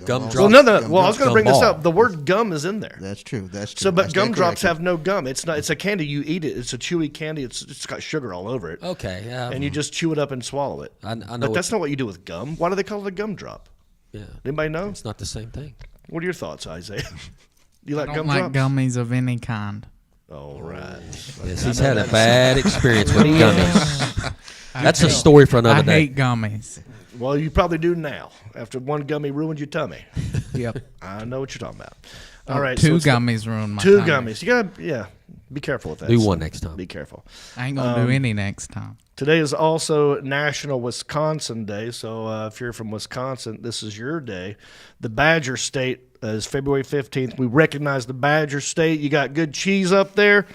Gumdrops. Well, no. Well, I was going to bring this up. The word gum is in there. That's true. So, but gumdrops have no gum. It's not. It's a candy. You eat it. It's a chewy candy. It's got sugar all over it. Okay. Yeah. And you just chew it up and swallow it. I know. But that's not what you do with gum. Why do they call it a gumdrop? Yeah. Anybody know? It's not the same thing. What are your thoughts, Isaiah? You like I don't gumdrops? like gummies of any kind. All right. Yes, he's had a bad experience with gummies. That's a story for another day. I hate gummies. Well, you probably do now. After one gummy ruined your tummy. Yep. I know what you're talking about. All right. Two so gummies ruined my Two tummy. gummies. You gotta, be careful with that. Do one next time. Be careful. I ain't gonna do any next time. Today is also National Wisconsin Day, so if you're from Wisconsin, this is your day. The Badger State is February 15th. We recognize the Badger State. You got good cheese up there,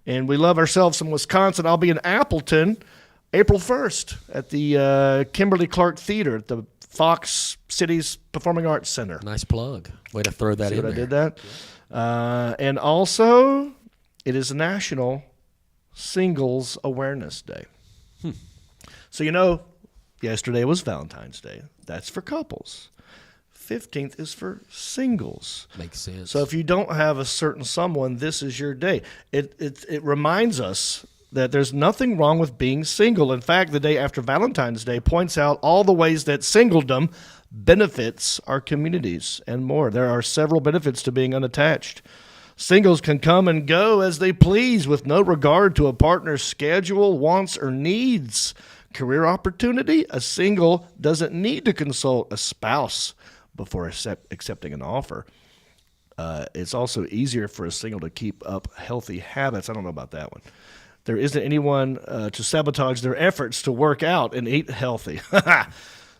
and we love ourselves some Wisconsin. I'll be in Appleton April 1st at the Kimberly Clark Theater at the Fox Cities Performing Arts Center. Nice plug. Way to throw that See in what there. I did that? And also, it is National Singles Awareness Day. So, yesterday was Valentine's Day. That's for couples. 15th is for singles. Makes sense. So if you don't have a certain someone, this is your day. It reminds us that there's nothing wrong with being single. In fact, the day after Valentine's Day points out all the ways that singledom benefits our communities and more. There are several benefits to being unattached. Singles can come and go as they please with no regard to a partner's schedule, wants, or needs. Career opportunity, a single doesn't need to consult a spouse before accepting an offer. It's also easier for a single to keep up healthy habits. I don't know about that one. There isn't anyone to sabotage their efforts to work out and eat healthy.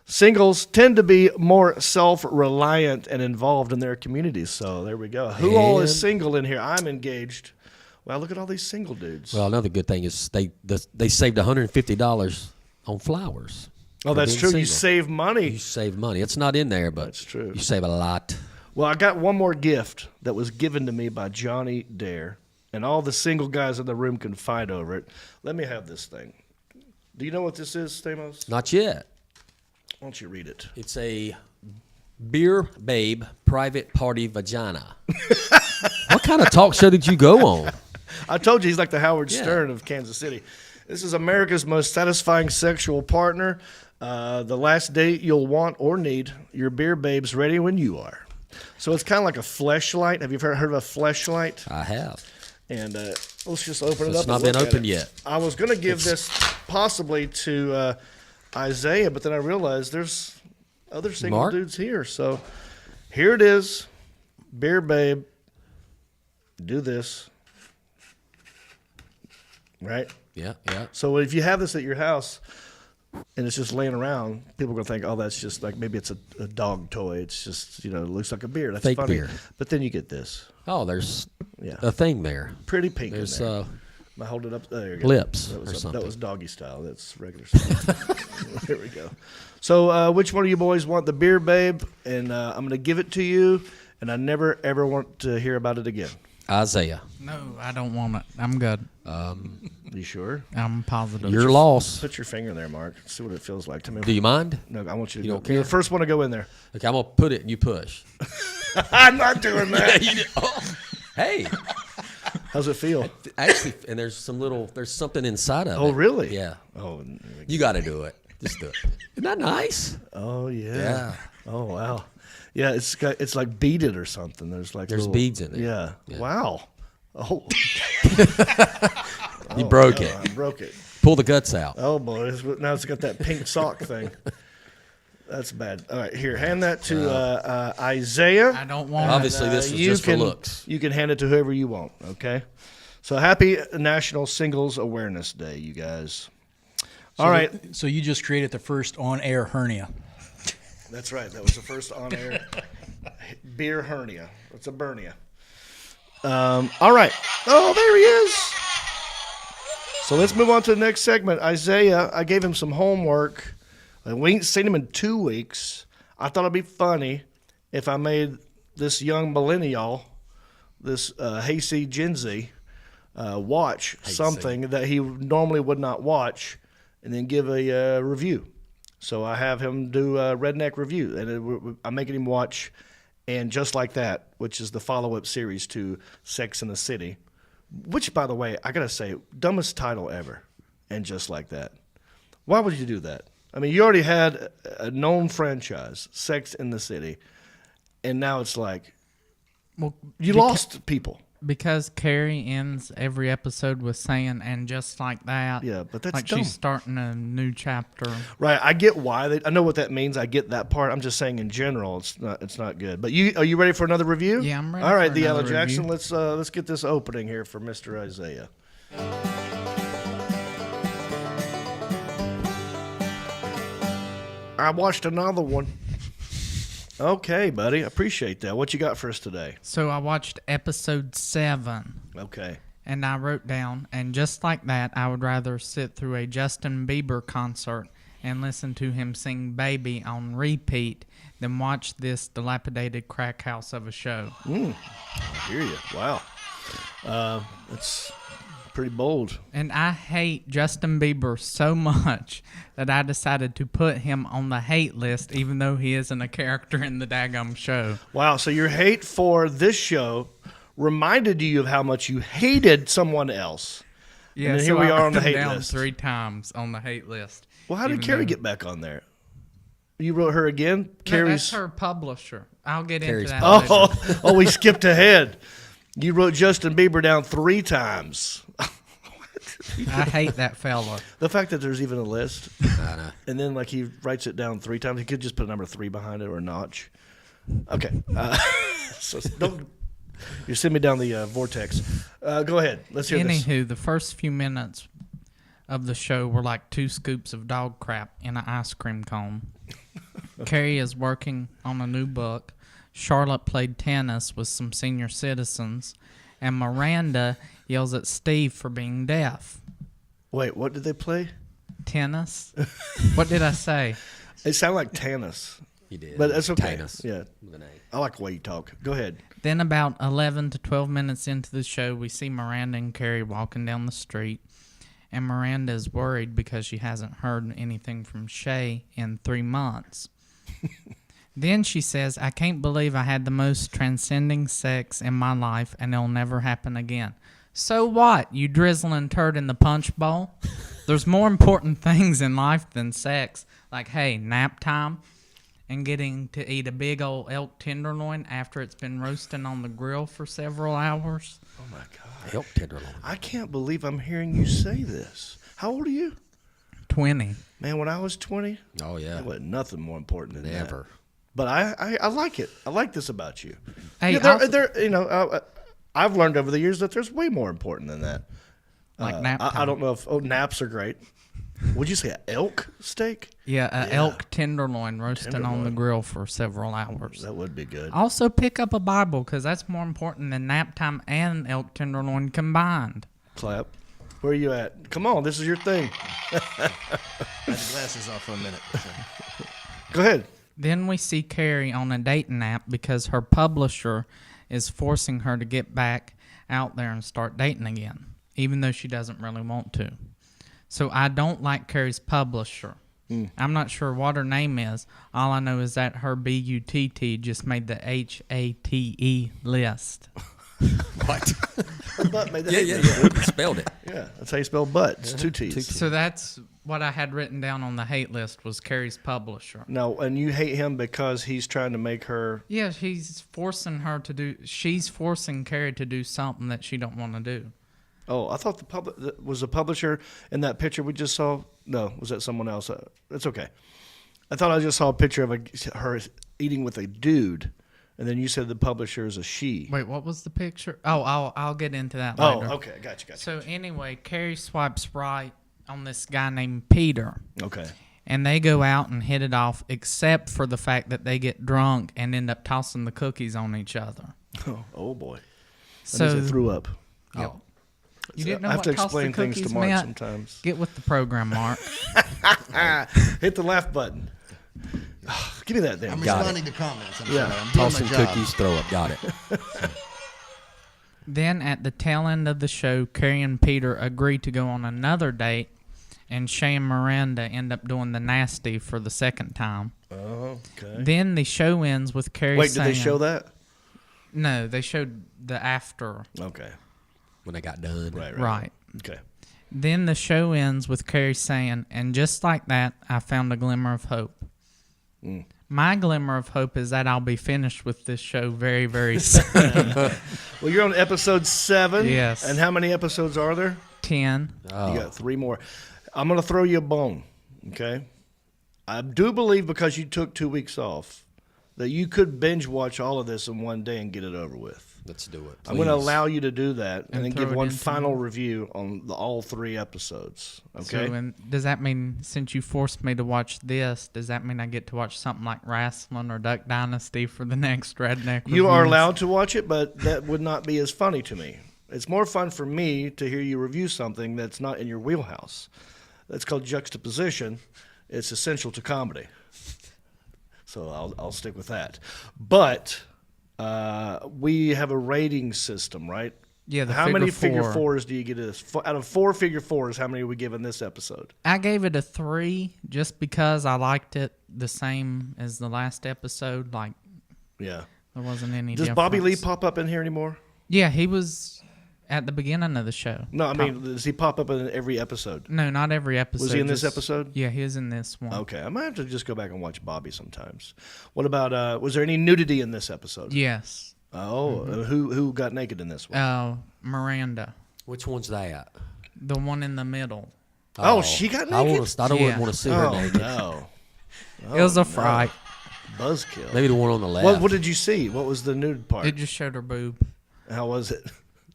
Singles tend to be more self-reliant and involved in their communities. So there we go. Who all is single in here? I'm engaged. Well, look at all these single dudes. Well, another good thing is they saved $150 on flowers. Oh, that's true. Single. You save money. You save money. It's not in there, but That's true. You save a lot. Well, I got one more gift that was given to me by Johnny Dare, and all the single guys in the room can fight over it. Let me have this thing. Do you know what this is, Stamos? Not yet. Why don't you read it? It's a Beer Babe private party vagina. What kind of talk show did you go on? I told you he's like the Howard Stern of Kansas City. This is America's most satisfying sexual partner. The last date you'll want or need, your beer babe's ready when you are. So it's kind of like a fleshlight. Have you ever heard of a fleshlight? I have. And let's just open it It's up. not and been look at opened it. yet. I was going to give this possibly to Isaiah, but then I realized there's other single Mark? dudes here. So here it is. Beer babe. Do this. Right? Yeah. So if you have this at your house and it's just laying around, people are going to think, oh, that's just like maybe it's a dog toy. It's just, it looks like a beer. That's Fake funny. beer. But then you get this. Oh, there's Yeah. a thing there. Pretty pink There's in there. I hold it up. There you go. lips That was, or something. That was doggy style. That's regular style. There we go. So which one of you boys want the beer babe? And I'm going to give it to you, and I never, ever want to hear about it again. Isaiah. No, I don't want it. I'm good. You sure? I'm positive. Your loss. Put your finger there, Mark. See what it feels like to me. Do you mind? No, I want you to You go. don't care? You're the first one to go in there. Okay, I'm gonna put it and you push. I'm not doing that. Hey, How's it feel? actually, and there's something inside of it. Oh, really? Yeah. Oh, You got to do it. Just do it. Isn't that nice? oh yeah. Yeah. Oh wow. Yeah, it's like beaded or something. There's There's beads in it. Yeah. Yeah. Wow. Oh. You broke no, it. I broke it. Pull the guts out. Oh boy, now it's got that pink sock thing. That's bad. All right, here, hand that to Isaiah. I don't want Obviously, it. this was you just can, for looks. You can hand it to whoever you want. Okay. So happy National Singles Awareness Day, you guys. All right. So you just created the first on-air hernia. That's right. That was the first on-air beer hernia. It's a burnia. All right. Oh, there he is. So let's move on to the next segment. Isaiah, I gave him some homework. We ain't seen him in 2 weeks. I thought it'd be funny if I made this young millennial, this hayseed Gen Z, watch something that he normally would not watch and then give a review. So I have him do a redneck review, and I'm making him watch And Just Like That, which is the follow-up series to Sex and the City, which, by the way, I got to say, dumbest title ever, And Just Like That. Why would you do that? I mean, you already had a known franchise, Sex in the City, and now it's like Well, you lost people. because Carrie ends every episode with saying "and just like that." Yeah, but that's like dumb. she's starting a new chapter. Right, I get why. I know what that means. I get that part. I'm just saying in general, it's not good. But are you ready for another review? Yeah, I'm ready All right, for Deanna another Jackson. review. Let's get this opening here for Mr. Isaiah. I watched another one. Okay, buddy. Appreciate that. What you got for us today? So I watched episode 7. Okay. And I wrote down, and just like that, I would rather sit through a Justin Bieber concert and listen to him sing Baby on repeat than watch this dilapidated crack house of a show. I hear you. Wow. That's pretty bold. And I hate Justin Bieber so much that I decided to put him on the hate list, even though he isn't a character in the daggum show. Wow. So your hate for this show reminded you of how much you hated someone else. Yeah, And then so here we I are on wrote the him hate down list. 3 times on the hate list. Well, how did even Carrie though- get back on there? You wrote her again? No, Carrie's. that's her publisher. I'll get Carrie's into that later. Oh, we skipped ahead. You wrote Justin Bieber down 3 times. I hate that fella. The fact that there's even a list, I know. and then like he writes it down 3 times, he could just put a number 3 behind it or a notch. Okay, so don't you send me down the vortex. Go ahead. Let's hear this. Anywho, the first few minutes of the show were like 2 scoops of dog crap in an ice cream cone. Carrie is working on a new book. Charlotte played tennis with some senior citizens. And Miranda yells at Steve for being deaf. Wait, what did they play? Tennis? What did I say? It sounded like Tanis, You did. but that's okay. Tanis. Yeah, With an A. I like the way you talk. Go ahead. Then about 11 to 12 minutes into the show, we see Miranda and Carrie walking down the street. And Miranda is worried because she hasn't heard anything from Shay in 3 months. Then she says, I can't believe I had the most transcending sex in my life and it'll never happen again. So what, you drizzling turd in the punch bowl? There's more important things in life than sex. Like, hey, nap time and getting to eat a big old elk tenderloin after it's been roasting on the grill for several hours. Oh, my God. Elk tenderloin. I can't believe I'm hearing you say this. How old are you? 20. Man, when I was 20, Oh, yeah. there wasn't nothing more important than Never. that. But I like it. I like this about you. Hey, Yeah, I've learned over the years that there's way more important than that. Like nap time. I don't know if naps are great. Would you say an elk steak? Yeah, elk tenderloin roasting on the Tenderloin. grill for several hours. That would be good. Also, pick up a Bible because that's more important than nap time and elk tenderloin combined. Clap. Where are you at? Come on, this is your thing. I had the glasses off for a minute. Go ahead. Then we see Carrie on a dating app because her publisher is forcing her to get back out there and start dating again, even though she doesn't really want to. So I don't like Carrie's publisher. I'm not sure what her name is. All I know is that her BUTT just made the HATE list. What? Butt made that Yeah. Spelled it. Yeah, that's how you spell butt. It's two T's. So that's what I had written down on the hate list was Carrie's publisher. No, and you hate him because he's trying to make her. Yeah, she's forcing Carrie to do something that she don't want to do. Oh, I thought was the publisher in that picture we just saw. No, was that someone else? It's okay. I thought I just saw a picture of her eating with a dude, and then you said the publisher is a she. Wait, what was the picture? Oh, I'll get into that later. Oh, okay, gotcha. So anyway, Carrie swipes right on this guy named Peter. Okay. And they go out and hit it off, except for the fact that they get drunk and end up tossing the cookies on each other. Oh boy. So That threw up. Oh. You didn't know I have what to toss explain the things cookies to Mark meant? sometimes. Get with the program, Mark. Hit the laugh button. Give me that I'm damn. responding to comments. I'm Yeah. sorry. I'm doing Toss my some job. cookies, throw up. Got it. Then at the tail end of the show, Carrie and Peter agree to go on another date, and Shay and Miranda end up doing the nasty for the second time. Oh, okay. Then the show ends with Carrie Wait, did saying... they show that? No, they showed the after. Okay. When they got done. Right. Okay. Then the show ends with Carrie saying, and just like that, I found a glimmer of hope. My glimmer of hope is that I'll be finished with this show very, very soon. Well, you're on episode 7. Yes. And how many episodes are there? 10. Oh. You got 3 more. I'm going to throw you a bone, okay? I do believe because you took 2 weeks off that you could binge watch all of this in one day and get it over with. Let's do it. I'm going to please. allow you to do that and then throw give it one into final review on all 3 episodes, okay? So, and does that mean since you forced me to watch this, does that mean I get to watch something like Wrestling or Duck Dynasty for the next Redneck You are Reviews? allowed to watch it, but that would not be as funny to me. It's more fun for me to hear you review something that's not in your wheelhouse. That's called juxtaposition. It's essential to comedy. So I'll stick with that. But we have a rating system, right? Yeah, the How many figure figure four. fours do you get this? Out of 4 figure fours, how many are we giving this episode? I gave it a 3 just because I liked it the same as the last episode. Like, Yeah. there wasn't any Does difference. Bobby Lee pop up in here anymore? Yeah, he was at the beginning of the show. No, I mean, does he pop up in every episode? No, not every episode. Was he in this just- episode? Yeah, he was in this one. Okay, I might have to just go back and watch Bobby sometimes. What about, was there any nudity in this episode? Yes. Oh, who got naked in this one? Miranda, Which one's that? the one in the middle. Oh, she got I naked? don't Yeah. want to see her Oh, naked. no. It was a fright. Buzzkill. Maybe the one on the left. What did you see? What was the nude part? It just showed her boob. How was it?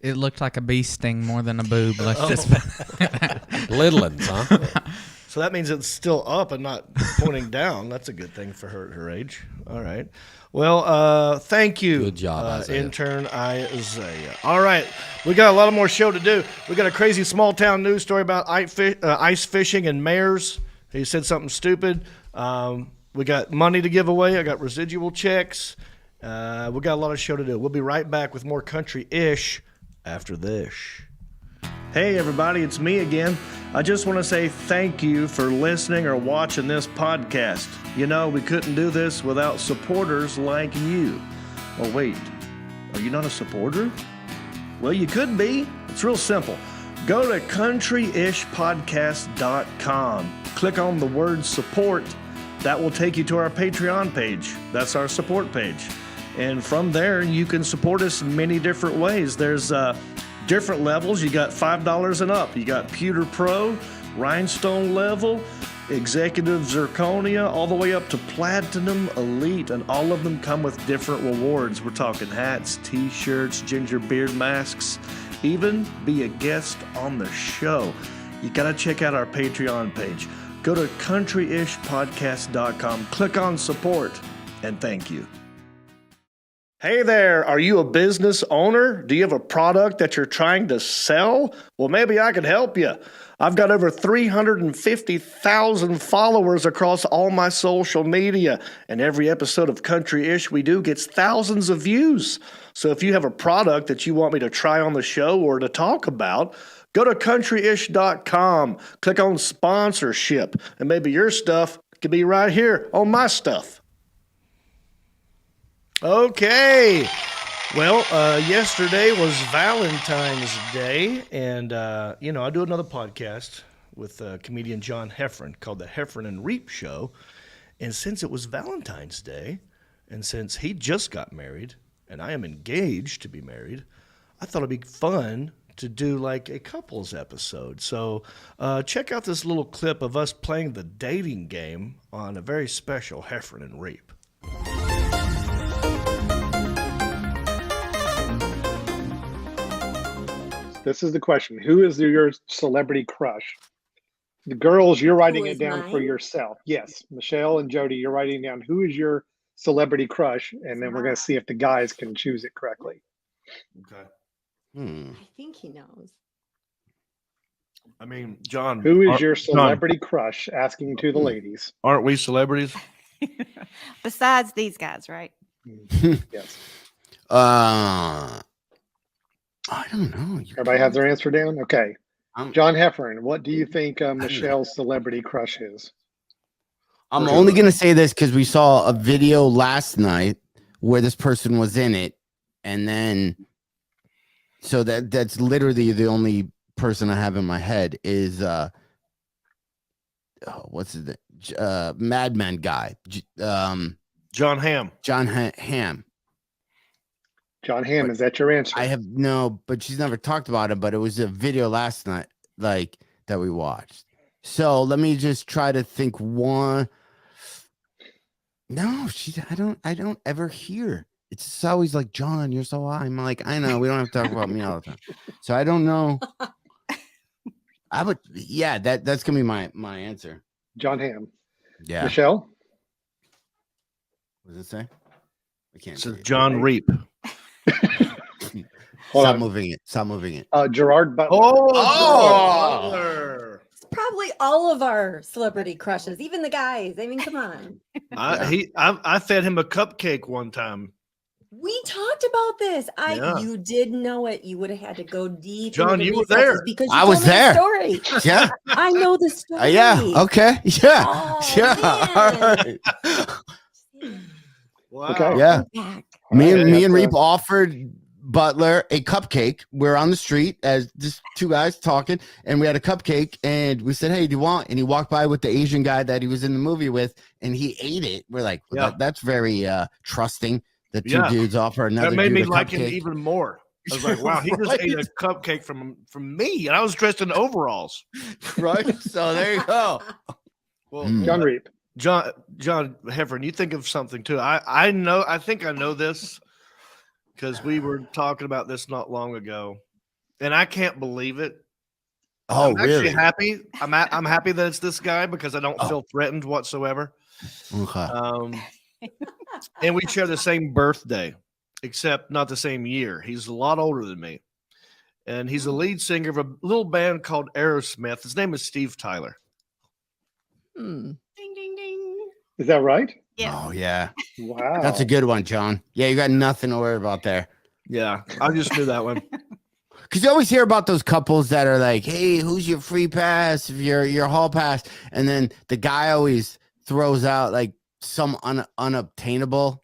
It looked like a bee sting more than a boob. Let's just. Littlins, huh? So that means it's still up and not pointing down. That's a good thing for her age. All right. Well, thank you. Good job, Isaiah. Intern Isaiah. All right. We got a lot more show to do. We got a crazy small town news story about ice fishing and mares. He said something stupid. We got money to give away. I got residual checks. We got a lot of show to do. We'll be right back with more country-ish after this. Hey everybody, it's me again. I just want to say thank you for listening or watching this podcast. You know, we couldn't do this without supporters like you. Oh wait, are you not a supporter? Well, you could be. It's real simple. Go to countryishpodcast.com. Click on the word support. That will take you to our Patreon page. That's our support page. And from there, you can support us in many different ways. There's different levels. You got $5 and up. You got Pewter Pro, Rhinestone level, Executive Zirconia, all the way up to Platinum Elite. And all of them come with different rewards. We're talking hats, t-shirts, ginger beard masks, even be a guest on the show. You got to check out our Patreon page. Go to countryishpodcast.com, click on support, and thank you. Hey there, are you a business owner? Do you have a product that you're trying to sell? Well, maybe I could help you. I've got over 350,000 followers across all my social media, and every episode of Country-ish we do gets thousands of views. So if you have a product that you want me to try on the show or to talk about, go to countryish.com, click on sponsorship, and maybe your stuff could be right here on my stuff. Okay. Well, yesterday was Valentine's Day, and, I do another podcast with comedian John Heffron called The Heffron and Reep Show, and since it was Valentine's Day, and since he just got married, and I am engaged to be married, I thought it'd be fun to do like a couples episode. So check out this little clip of us playing the dating game on a very special Heffron and Reep. This is the question. Who is your celebrity crush? The girls, you're writing it down for yourself. Yes, Michelle and Jody, you're writing down who is your celebrity crush, and then we're going to see if the guys can choose it correctly. Okay. I think he knows. I mean, John. Who is your celebrity crush? Asking to the ladies. Aren't we celebrities? Besides these guys, right? Yes. I don't know. Everybody has their answer down? Okay. John Heffron, what do you think Michelle's celebrity crush is? I'm only going to say this because we saw a video last night where this person was in it. And then, so that's literally the person I have in my head is, what's his name? Mad Men guy. John Hamm. John Hamm. John Hamm, is that your answer? I have no, but she's never talked about it, but it was a video last night, like that we watched. So let me just try to think one. No, I don't ever hear. It's always like, John, you're so high. I'm like, I know, we don't have to talk about me all the time. So I don't know. That's gonna be my answer. John Hamm. Yeah. Michelle? What does it say? I can't. So John Reep. Stop moving it. Gerard Butler. Butler. It's probably all of our celebrity crushes, even the guys. I mean, come on. I fed him a cupcake one time. We talked about this. You did know it. You would have had to go deep. John, you were there. Because I was there. The story. Yeah. I know the story. Yeah. Okay. Yeah. Oh, yeah. All right. Wow. Okay. Yeah. Me and Reep a- offered Butler a cupcake. We're on the street as just two guys talking, and we had a cupcake, and we said, "Hey, do you want?" And he walked by with the Asian guy that he was in the movie with, and he ate it. We're like, that's very trusting. The two dudes offer another. That made dude me a like cupcake. him even more. I was like, wow, he just ate a cupcake from me, and I was dressed in overalls. Right. So there you go. Well, John Reep. John Heffron, you think of something too. I think I know this because we were talking about this not long ago, and I can't believe it. Oh, I'm really? actually happy. I'm happy that it's this guy because I don't feel threatened whatsoever. Okay. And we share the same birthday, except not the same year. He's a lot older than me, and he's the lead singer of a little band called Aerosmith. His name is Steve Tyler. Ding, ding, ding. Is that right? Yes. Oh yeah. Wow. That's a good one, John. Yeah, you got nothing to worry about there. Yeah, I just knew that one. Because you always hear about those couples that are like, "Hey, who's your free pass? If your hall pass," and then the guy always throws out like some unobtainable,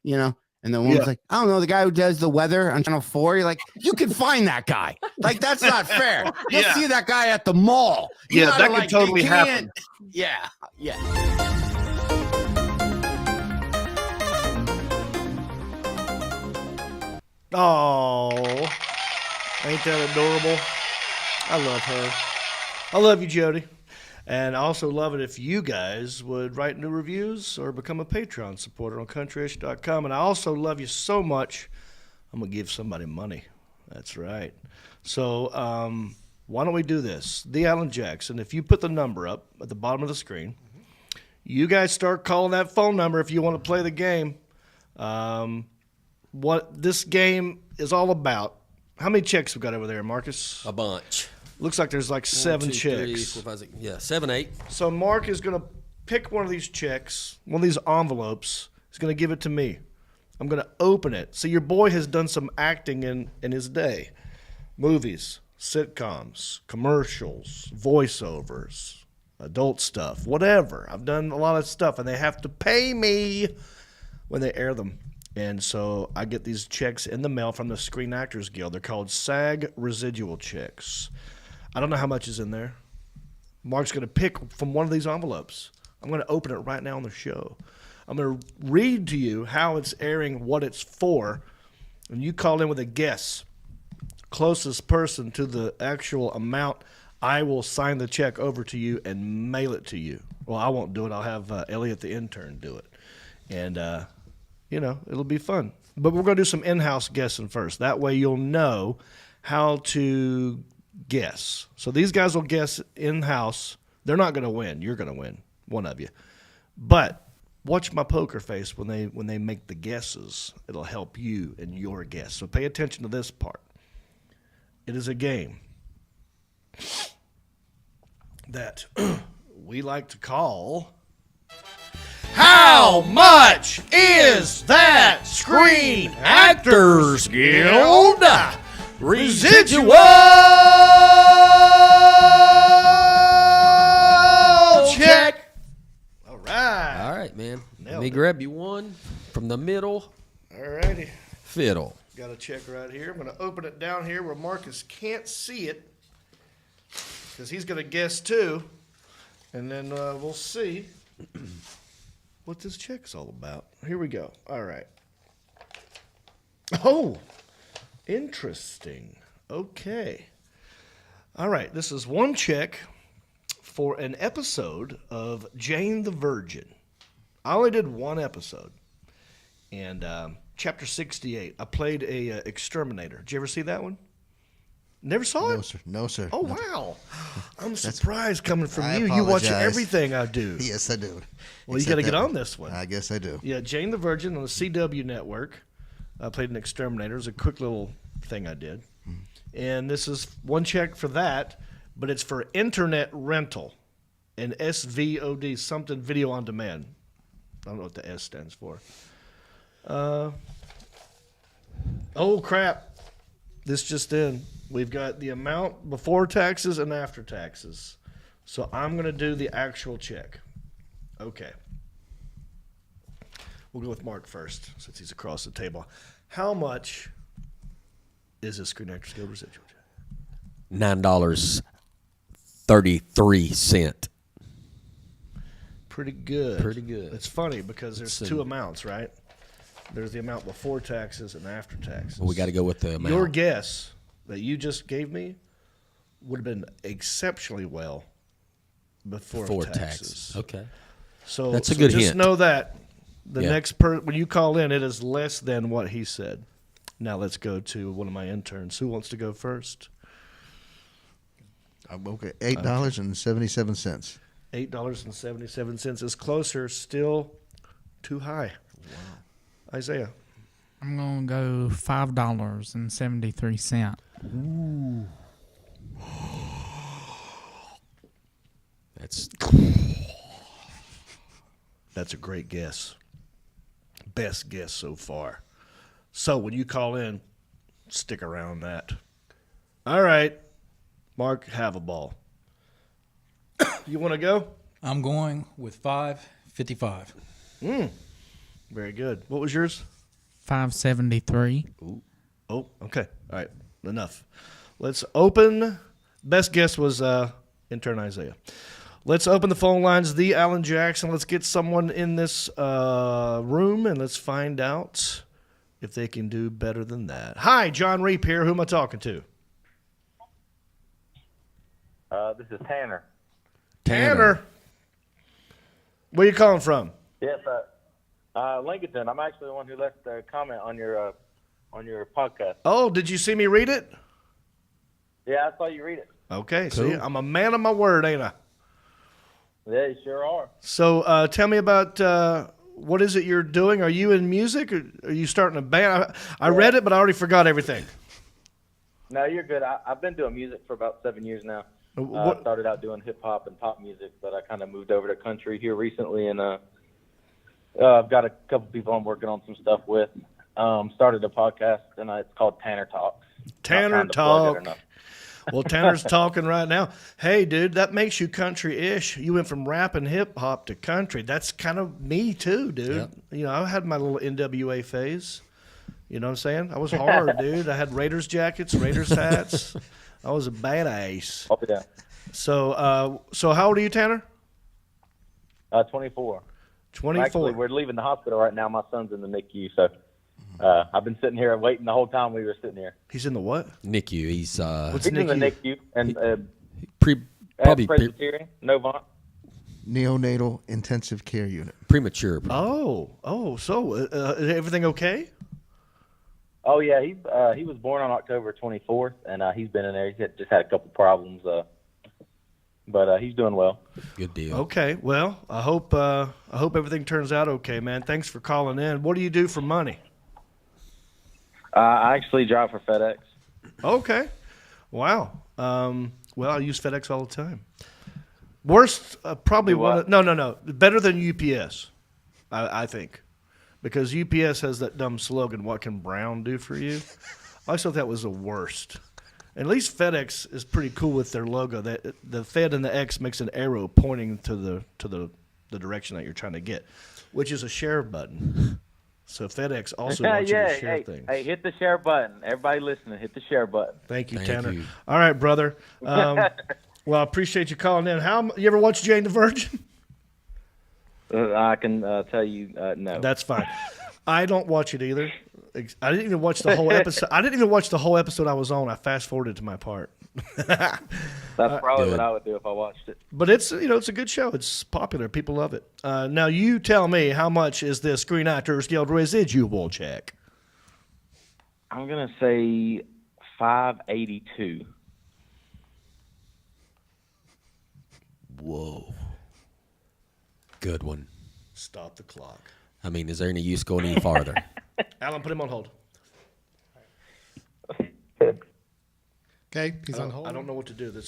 And then one's like, I don't know, the guy who does the weather on Channel 4. You're like, you can find that guy. Like, that's not fair. You'll see that guy at the mall. You Yeah, gotta, that could totally you can't- happen. Yeah, yeah. Oh, ain't that adorable? I love her. I love you, Jody. And I also love it if you guys would write new reviews or become a Patreon supporter on countryish.com. And I also love you so much, I'm going to give somebody money. That's right. So why don't we do this? The Alan Jackson, if you put the number up at the bottom of the screen, you guys start calling that phone number if you want to play the game. What this game is all about. How many checks we got over there, Marcus? A bunch. Looks like there's like 7 1, 2, 3, checks. 4, 5, 6, yeah, 7, 8. So Mark is going to pick one of these checks, one of these envelopes. He's going to give it to me. I'm going to open it. So your boy has done some acting in his day. Movies, sitcoms, commercials, voiceovers, adult stuff, whatever. I've done a lot of stuff, and they have to pay me when they air them. And so I get these checks in the mail from the Screen Actors Guild. They're called SAG residual checks. I don't know how much is in there. Mark's going to pick from one of these envelopes. I'm going to open it right now on the show. I'm going to read to you how it's airing, what it's for, and you call in with a guess. Closest person to the actual amount, I will sign the check over to you and mail it to you. Well, I won't do it. I'll have Elliot the intern do it. And, it'll be fun. But we're going to do some in-house guessing first. That way you'll know how to guess. So these guys will guess in-house. They're not going to win. You're going to win, one of you. But watch my poker face when they make the guesses. It'll help you in your guess. So pay attention to this part. It is a game that we like to call How Much Is That Screen Actors Guild Residual Check? All right. All right, man. Let Nailed me it. grab you one from the middle. All righty. Fiddle. Got a check right here. I'm going to open it down here where Marcus can't see it because he's going to guess too. And then we'll see what this check's all about. Here we go. All right. Oh, interesting. Okay. All right. This is one check for an episode of Jane the Virgin. I only did one episode. And chapter 68, I played a exterminator. Did you ever see that one? Never saw it? No, sir. No, sir. Oh, No. wow. I'm surprised coming from I you. You watch apologize. everything I do. Yes, I do. Well, you Except got to get that on one. this one. I guess I do. Yeah, Jane the Virgin on the CW network. I played an exterminator. It was a quick little thing I did. And this is one check for that, but it's for internet rental and SVOD, something video on demand. I don't know what the S stands for. Oh, crap. This just in. We've got the amount before taxes and after taxes. So I'm going to do the actual check. Okay. We'll go with Mark first, since he's across the table. How much is a Screen Actors Guild residual check? $9.33. Pretty good. Pretty good. It's funny because there's two amounts, right? There's the amount before taxes and after taxes. Well, we got to go with the amount. Your guess that you just gave me would have been exceptionally well before taxes. Okay. So That's a good just hint. know that the Yeah. next when you call in, it is less than what he said. Now let's go to one of my interns. Who wants to go first? Okay, $8.77. $8.77 is closer, still too high. Wow. Isaiah. I'm gonna go $5.73. Ooh. That's a great guess. Best guess so far. So when you call in, stick around that. All right. Mark, have a ball. You want to go? I'm going with $5.55. Very good. What was yours? 573. Oh, okay. All right. Enough. Let's open. Best guess was intern Isaiah. Let's open the phone lines. The Alan Jackson. Let's get someone in this room and let's find out if they can do better than that. Hi, Jon Reep here. Who am I talking to? This is Tanner. Tanner. Where you calling from? Yes, Lincoln. I'm actually the one who left a comment on your podcast. Oh, did you see me read it? Yeah, I saw you read it. Okay, cool. See, I'm a man of my word, ain't I? Yeah, you sure are. So tell me about what is it you're doing? Are you in music? Or are you starting a band? I read it, but I already forgot everything. No, you're good. I've been doing music for about 7 years now. I started out doing hip-hop and pop music, but I kind of moved over to country here recently, and I've got a couple people I'm working on some stuff with. Started a podcast, and it's called Tanner Talks. Tanner Talk. Well, Tanner's talking right now. Hey, dude, that makes you country-ish. You went from rap and hip-hop to country. That's kind of me, too, dude. Yep. You know, I had my little NWA phase. You know what I'm saying? I was hard, dude. I had Raiders jackets, Raiders hats. I was a badass. Oh, yeah. So how old are you, Tanner? 24. 24. Actually, we're leaving the hospital right now. My son's in the NICU, so I've been sitting here waiting the whole time we were sitting here. He's in the what? NICU. He's He's in the NICU and probably Presbyterian, Novant. Neonatal intensive care unit. Premature. Oh, so is everything okay? Oh yeah, he was born on October 24th, and he's been in there. He's just had a couple problems, but he's doing well. Good deal. Okay, well, I hope everything turns out okay, man. Thanks for calling in. What do you do for money? I actually drive for FedEx. Okay, wow. Well, I use FedEx all the time. Worst, probably one. No. Better than UPS, I think. Because UPS has that dumb slogan, "What can Brown do for you?" I thought that was the worst. At least FedEx is pretty cool with their logo. That the Fed and the X makes an arrow pointing to the direction that you're trying to get, which is a share button. So FedEx also wants you to share things. Hey, hit the share button. Everybody listening, hit the share button. Thank you, Tanner. All right, brother. Well, I appreciate you calling in. You ever watch Jane the Virgin? I can tell you no. That's fine. I don't watch it either. I didn't even watch the whole episode. I didn't even watch the whole episode I was on. I fast forwarded to my part. That's probably what I would do if I watched it. But it's a good show. It's popular. People love it. Now you tell me, how much is this Screen Actors Guild residual check? I'm gonna say $582. Whoa. Good one. Stop the clock. I mean, is there any use going any farther? Alan, put him on hold. Okay, he's on hold. I don't know what to do. Let's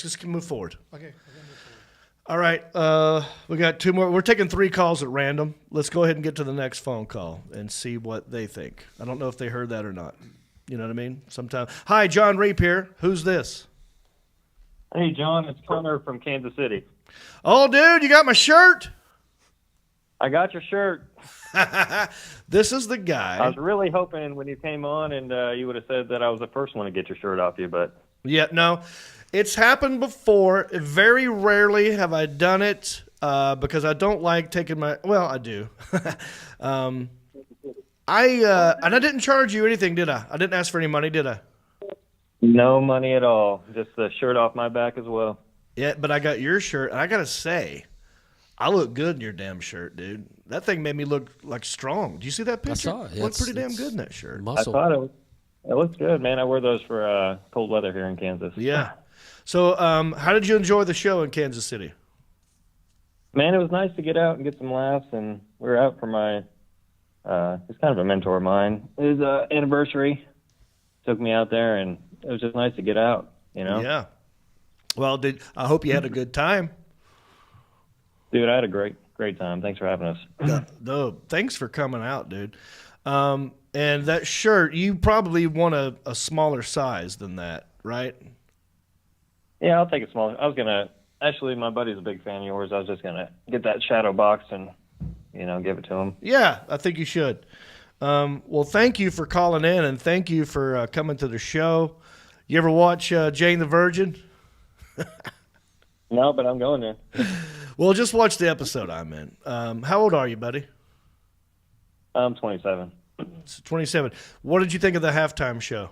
just move forward. Okay. All right. We got two more. We're taking 3 calls at random. Let's go ahead and get to the next phone call and see what they think. I don't know if they heard that or not. You know what I mean? Sometimes. Hi, Jon Reep here. Who's this? Hey, John. It's Connor from Kansas City. Oh, dude, you got my shirt? I got your shirt. This is the guy. I was really hoping when you came on and you would have said that I was the first one to get your shirt off you, but... Yeah, no. It's happened before. Very rarely have I done it because I don't like taking my... Well, I do. And I didn't charge you anything, did I? I didn't ask for any money, did I? No money at all. Just the shirt off my back as well. Yeah, but I got your shirt, and I got to say, I look good in your damn shirt, dude. That thing made me look like strong. Do you see that picture? I saw it. Yeah, looked pretty damn good in that shirt. Muscle. I thought it looks good, man. I wear those for cold weather here in Kansas. Yeah. So how did you enjoy the show in Kansas City? Man, it was nice to get out and get some laughs, and we were out for my it's kind of a mentor of mine. His anniversary. Took me out there, and it was just nice to get out, you know? Yeah. Well, I hope you had a good time. Dude, I had a great time. Thanks for having us. No, thanks for coming out, dude. And that shirt, you probably want a smaller size than that, right? Yeah, I'll take it smaller. I was going to, actually, my buddy's a big fan of yours. I was just going to get that shadow box and, give it to him. Yeah, I think you should. Well, thank you for calling in, and thank you for coming to the show. You ever watch Jane the Virgin? No, but I'm going to. Well, just watch the episode I'm in. How old are you, buddy? I'm 27. 27. What did you think of the halftime show?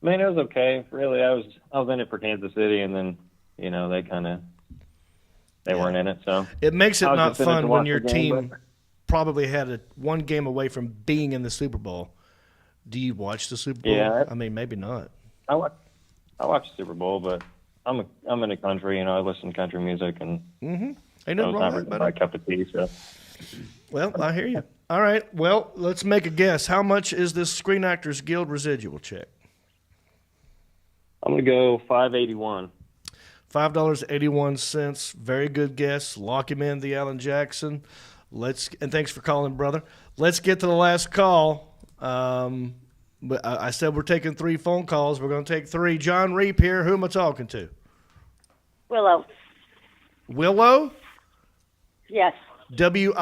Man, it was okay. Really, I was in it for Kansas City, and then they weren't in it. So it makes it I was not just in it to fun watch when your the game, team probably had one game away from being in the Super Bowl. Do you watch the Super Bowl? Yeah. I mean, maybe not. I watch the Super Bowl, but I'm in the country. I listen to country music, and Ain't it's nothing wrong not with really that, my buddy. cup of tea. So Well, I hear you. All right. Well, let's make a guess. How much is this Screen Actors Guild residual check? I'm gonna go $5.81. $5.81. Very good guess. Lock him in, the Alan Jackson. And thanks for calling, brother. Let's get to the last call. But I said we're taking 3 phone calls. We're going to take 3. Jon Reep here. Who am I talking to? Willow. Willow? Yes. Willow?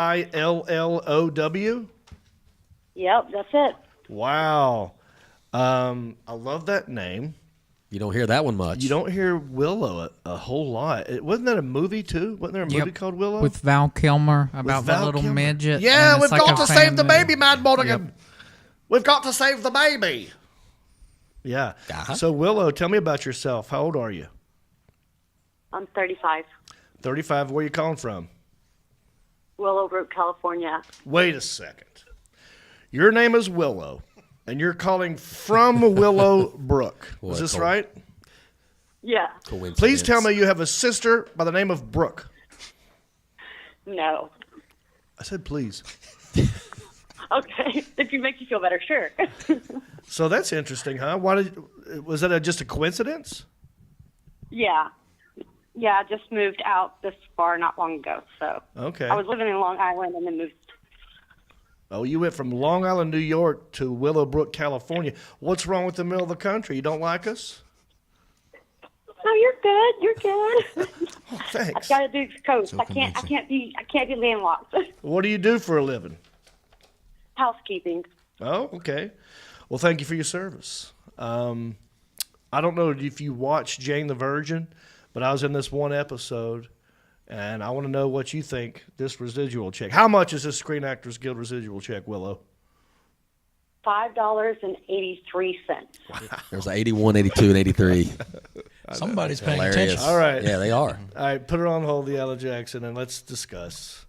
Yep, that's it. Wow. I love that name. You don't hear that one much. You don't hear Willow a whole lot. Wasn't that a movie, too? Wasn't there a movie called Willow? With Val Kilmer about the Val little Kilmer. midget. Yeah, and we've it's like got a to save the family. baby, Mad Morgan. Yep. We've got to save the baby. Yeah. So, Willow, tell me about yourself. How old are you? I'm 35. 35. Where are you calling from? Willowbrook, California. Wait a second. Your name is Willow, and you're calling from Willowbrook. Is this right? Yeah. Please tell me you have a sister by the name of Brooke. No. I said please. Okay. If you make you feel better, sure. So that's interesting, huh? Was that just a coincidence? Yeah. Yeah, I just moved out this far not long ago. So Okay. I was living in Long Island and then moved. Oh, you went from Long Island, New York to Willowbrook, California. What's wrong with the middle of the country? You don't like us? No, you're good. You're good. Oh, thanks. I've got to do the coast. I can't be landlocked. What do you do for a living? Housekeeping. Oh, okay. Well, thank you for your service. I don't know if you watched Jane the Virgin, but I was in this one episode, and I want to know what you think this residual check. How much is this Screen Actors Guild residual check, Willow? $5.83. There's 81, 82, and 83. Somebody's paying Hilarious. attention. All right. Yeah, they are. All right, put her on hold, the Alan Jackson, and let's discuss.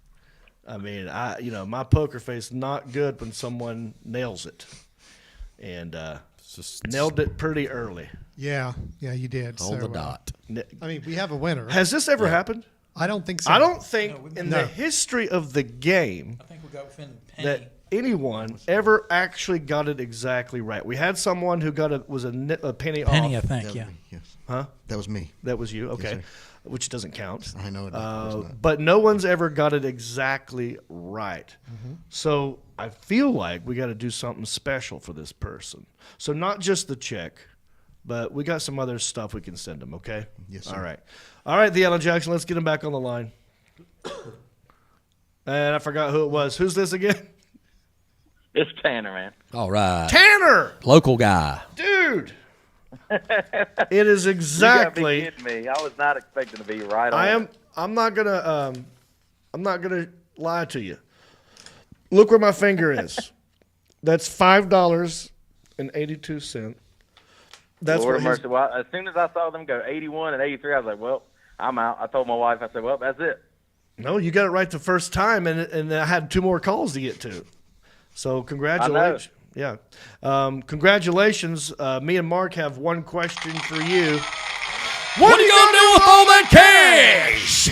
I mean, my poker face not good when someone nails it, and nailed it pretty early. Yeah, you did. On the dot. I mean, we have a winner. Has this ever happened? I don't think so. I don't think in the history of the game I think we got within a penny. that anyone ever actually got it exactly right. We had someone who got a penny off. Penny, I think, yeah. Yes. Huh? That was me. That was you? Yes, Okay. sir. Which doesn't count. I know it does. But no one's ever got it exactly right. So I feel like we got to do something special for this person. So not just the check, but we got some other stuff we can send them, okay? Yes, sir. All right. All right, the Alan Jackson, let's get him back on the line. And I forgot who it was. Who's this again? It's Tanner, man. All right. Tanner! Local guy. Dude! It is exactly. You gotta be kidding me. I was not expecting to be right on. I'm not gonna lie to you. Look where my finger is. That's $5.82. That's Lord what of mercy. Well, as soon as I saw them go 81 and 83, I was like, well, I'm out. I told my wife, I said, well, that's it. No, you got it right the first time, and I had 2 more calls to get to. So congratulations. Yeah. Congratulations. Me and Mark have one question for you. What are you going to do with all that cash?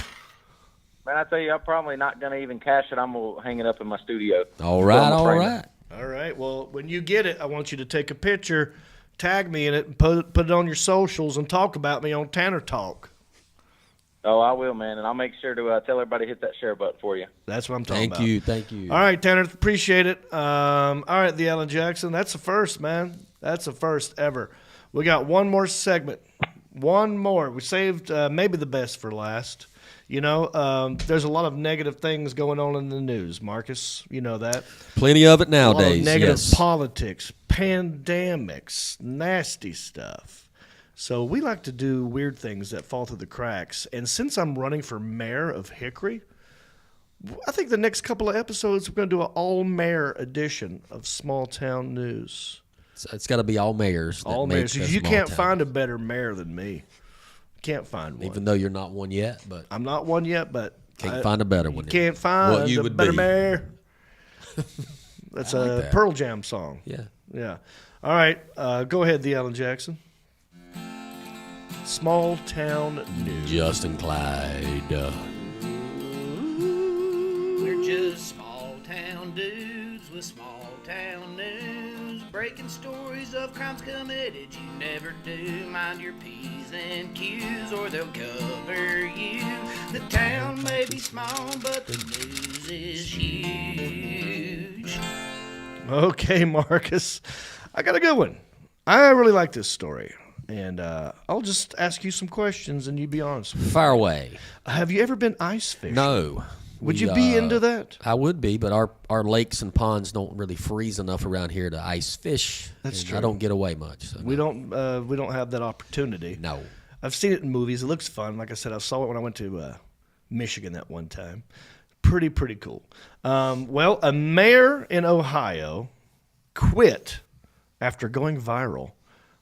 Man, I tell you, I'm probably not going to even cash it. I'm going to hang it up in my studio. All right, all frame it. right. All right. Well, when you get it, I want you to take a picture, tag me in it, and put it on your socials and talk about me on Tanner Talk. Oh, I will, man, and I'll make sure to tell everybody to hit that share button for you. That's what I'm talking about. Thank you. All right, Tanner, appreciate it. All right, the Alan Jackson, that's a first, man. That's a first ever. We got one more segment. One more. We saved maybe the best for last. You know, there's a lot of negative things going on in the news, Marcus. You know that. Plenty of it A lot nowadays. of negative yes. politics, pandemics, nasty stuff. So we like to do weird things that fall through the cracks. And since I'm running for mayor of Hickory, I think the next couple of episodes we're going to do an all-mayor edition of Small Town News. It's got to be all mayors. All mayors. You can't find a better mayor than me. Can't find one. Even though you're not one yet, but I'm not one yet, but can't find a better one. You can't find what you a would better be. mayor. That's like a that. Pearl Jam song. Yeah. Yeah. All right. Go ahead, the Alan Jackson. Small Town News. Justin Clyde. We're just small town dudes with small town news, breaking stories of crimes committed you never do. Mind your P's and Q's or they'll cover you. The town may be small, but the news is huge. Okay, Marcus. I got a good one. I really like this story. And I'll just ask you some questions and you be honest with me. Fire away. Have you ever been ice fishing? No. Would you be into that? I would be, but our lakes and ponds don't really freeze enough around here to ice fish. That's true. I don't get away much. So We don't have that opportunity. No. I've seen it in movies. It looks fun. Like I said, I saw it when I went to Michigan that one time. Pretty cool. Well, a mayor in Ohio quit after going viral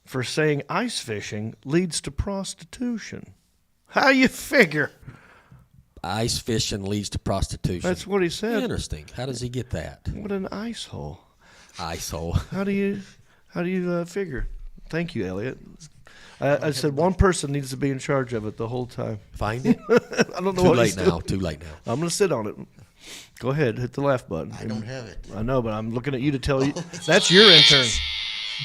for saying ice fishing leads to prostitution. How you figure? Ice fishing leads to prostitution. That's what he said. Interesting. How does he get that? What an ice hole. Ice hole. How do you figure? Thank you, Elliot. I said one person needs to be in charge of it the whole time. Find it. I don't know Too what late he's now. doing. Too late now. I'm going to sit on it. Go ahead, hit the laugh button. I don't have it. I know, but I'm looking at you to tell you. That's your intern.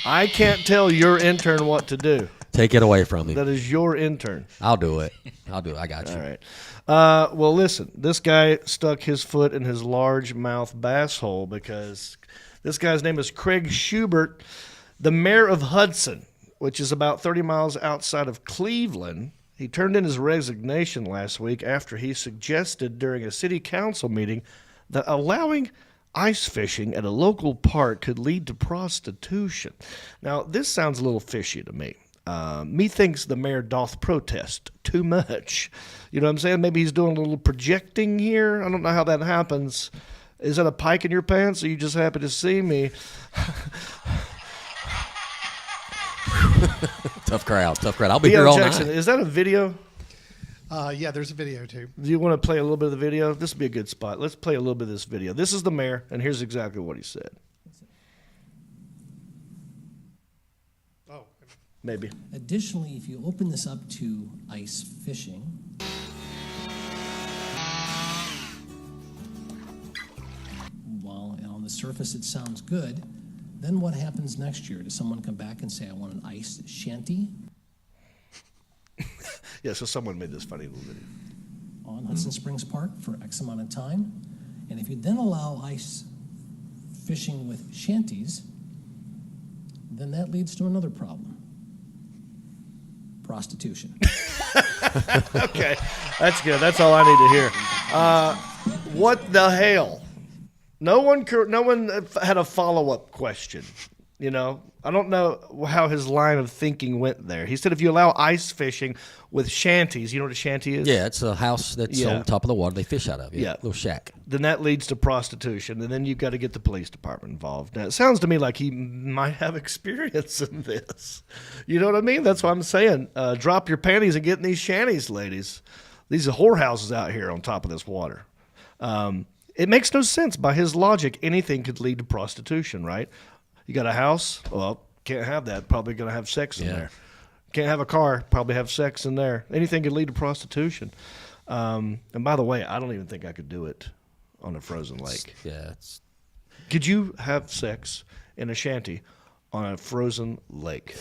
I can't tell your intern what to do. Take it away from him. That is your intern. I'll do it. I got you. All right. Well, listen. This guy stuck his foot in his largemouth bass hole because this guy's name is Craig Schubert, the mayor of Hudson, which is about 30 miles outside of Cleveland. He turned in his resignation last week after he suggested during a city council meeting that allowing ice fishing at a local park could lead to prostitution. Now, this sounds a little fishy to me. Methinks the mayor doth protest too much. You know what I'm saying? Maybe he's doing a little projecting here. I don't know how that happens. Is that a pike in your pants, or you just happy to see me? Tough crowd. I'll be here all Jackson, night. is that a video? Yeah, there's a video too. Do you want to play a little bit of the video? This would be a good spot. Let's play a little bit of this video. This is the mayor, and here's exactly what he said. Oh. Maybe. Additionally, if you open this up to ice fishing, while on the surface it sounds good, then what happens next year? Does someone come back and say, I want an ice shanty? Yeah, so someone made this funny little video. On Hudson Springs Park for X amount of time. And if you then allow ice fishing with shanties, then that leads to another problem. Prostitution. Okay, that's good. That's all I need to hear. What the hell? No one had a follow-up question. You know, I don't know how his line of thinking went there. He said if you allow ice fishing with shanties, you know what a shanty is? Yeah, it's a house that's on top of the water they fish out of. Yeah, little shack. Then that leads to prostitution, and then you've got to get the police department involved. Now, it sounds to me like he might have experience in this. You know what I mean? That's what I'm saying. Drop your panties and get in these shanties, ladies. These are whorehouses out here on top of this water. It makes no sense. By his logic, anything could lead to prostitution, right? You got a house? Well, can't have that. Probably going to have sex in there. Can't have a car? Probably have sex in there. Anything could lead to prostitution. And by the way, I don't even think I could do it on a frozen lake. Could you have sex in a shanty on a frozen lake?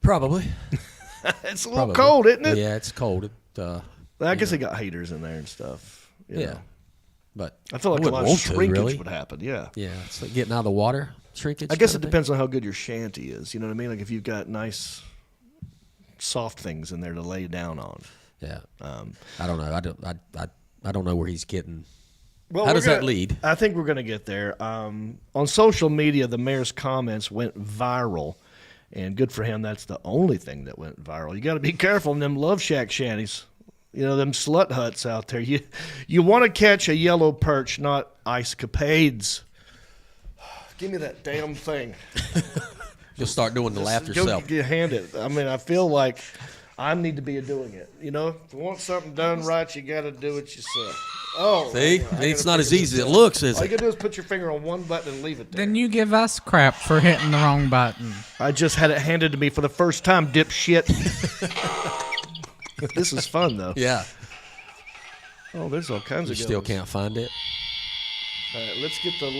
Probably. It's a little cold, isn't it? Yeah, it's cold. I guess they got heaters in there and stuff. You know. But I feel like a lot of shrinkage would happen. Yeah. Yeah, it's like getting out of the water. Shrinkage. I guess it depends on how good your shanty is. You know what I mean? Like if you've got nice, soft things in there to lay down on. Yeah. I don't know. I don't know where he's getting. Well, how does that lead? I think we're going to get there. On social media, the mayor's comments went viral, and good for him. That's the only thing that went viral. You got to be careful in them love shack shanties. You know, them slut huts out there. You want to catch a yellow perch, not ice capades. Give me that damn thing. You'll start doing the laugh yourself. Hand it. I mean, I feel like I need to be doing it. You know, if you want something done right, you got to do it yourself. Oh, see, it's not as easy as it looks, is it? All you got to do is put your finger on one button and leave it there. Then you give us crap for hitting the wrong button. I just had it handed to me for the first time, dipshit. This is fun, though. Yeah. Oh, there's all kinds of. You still can't find it. All right, let's get the.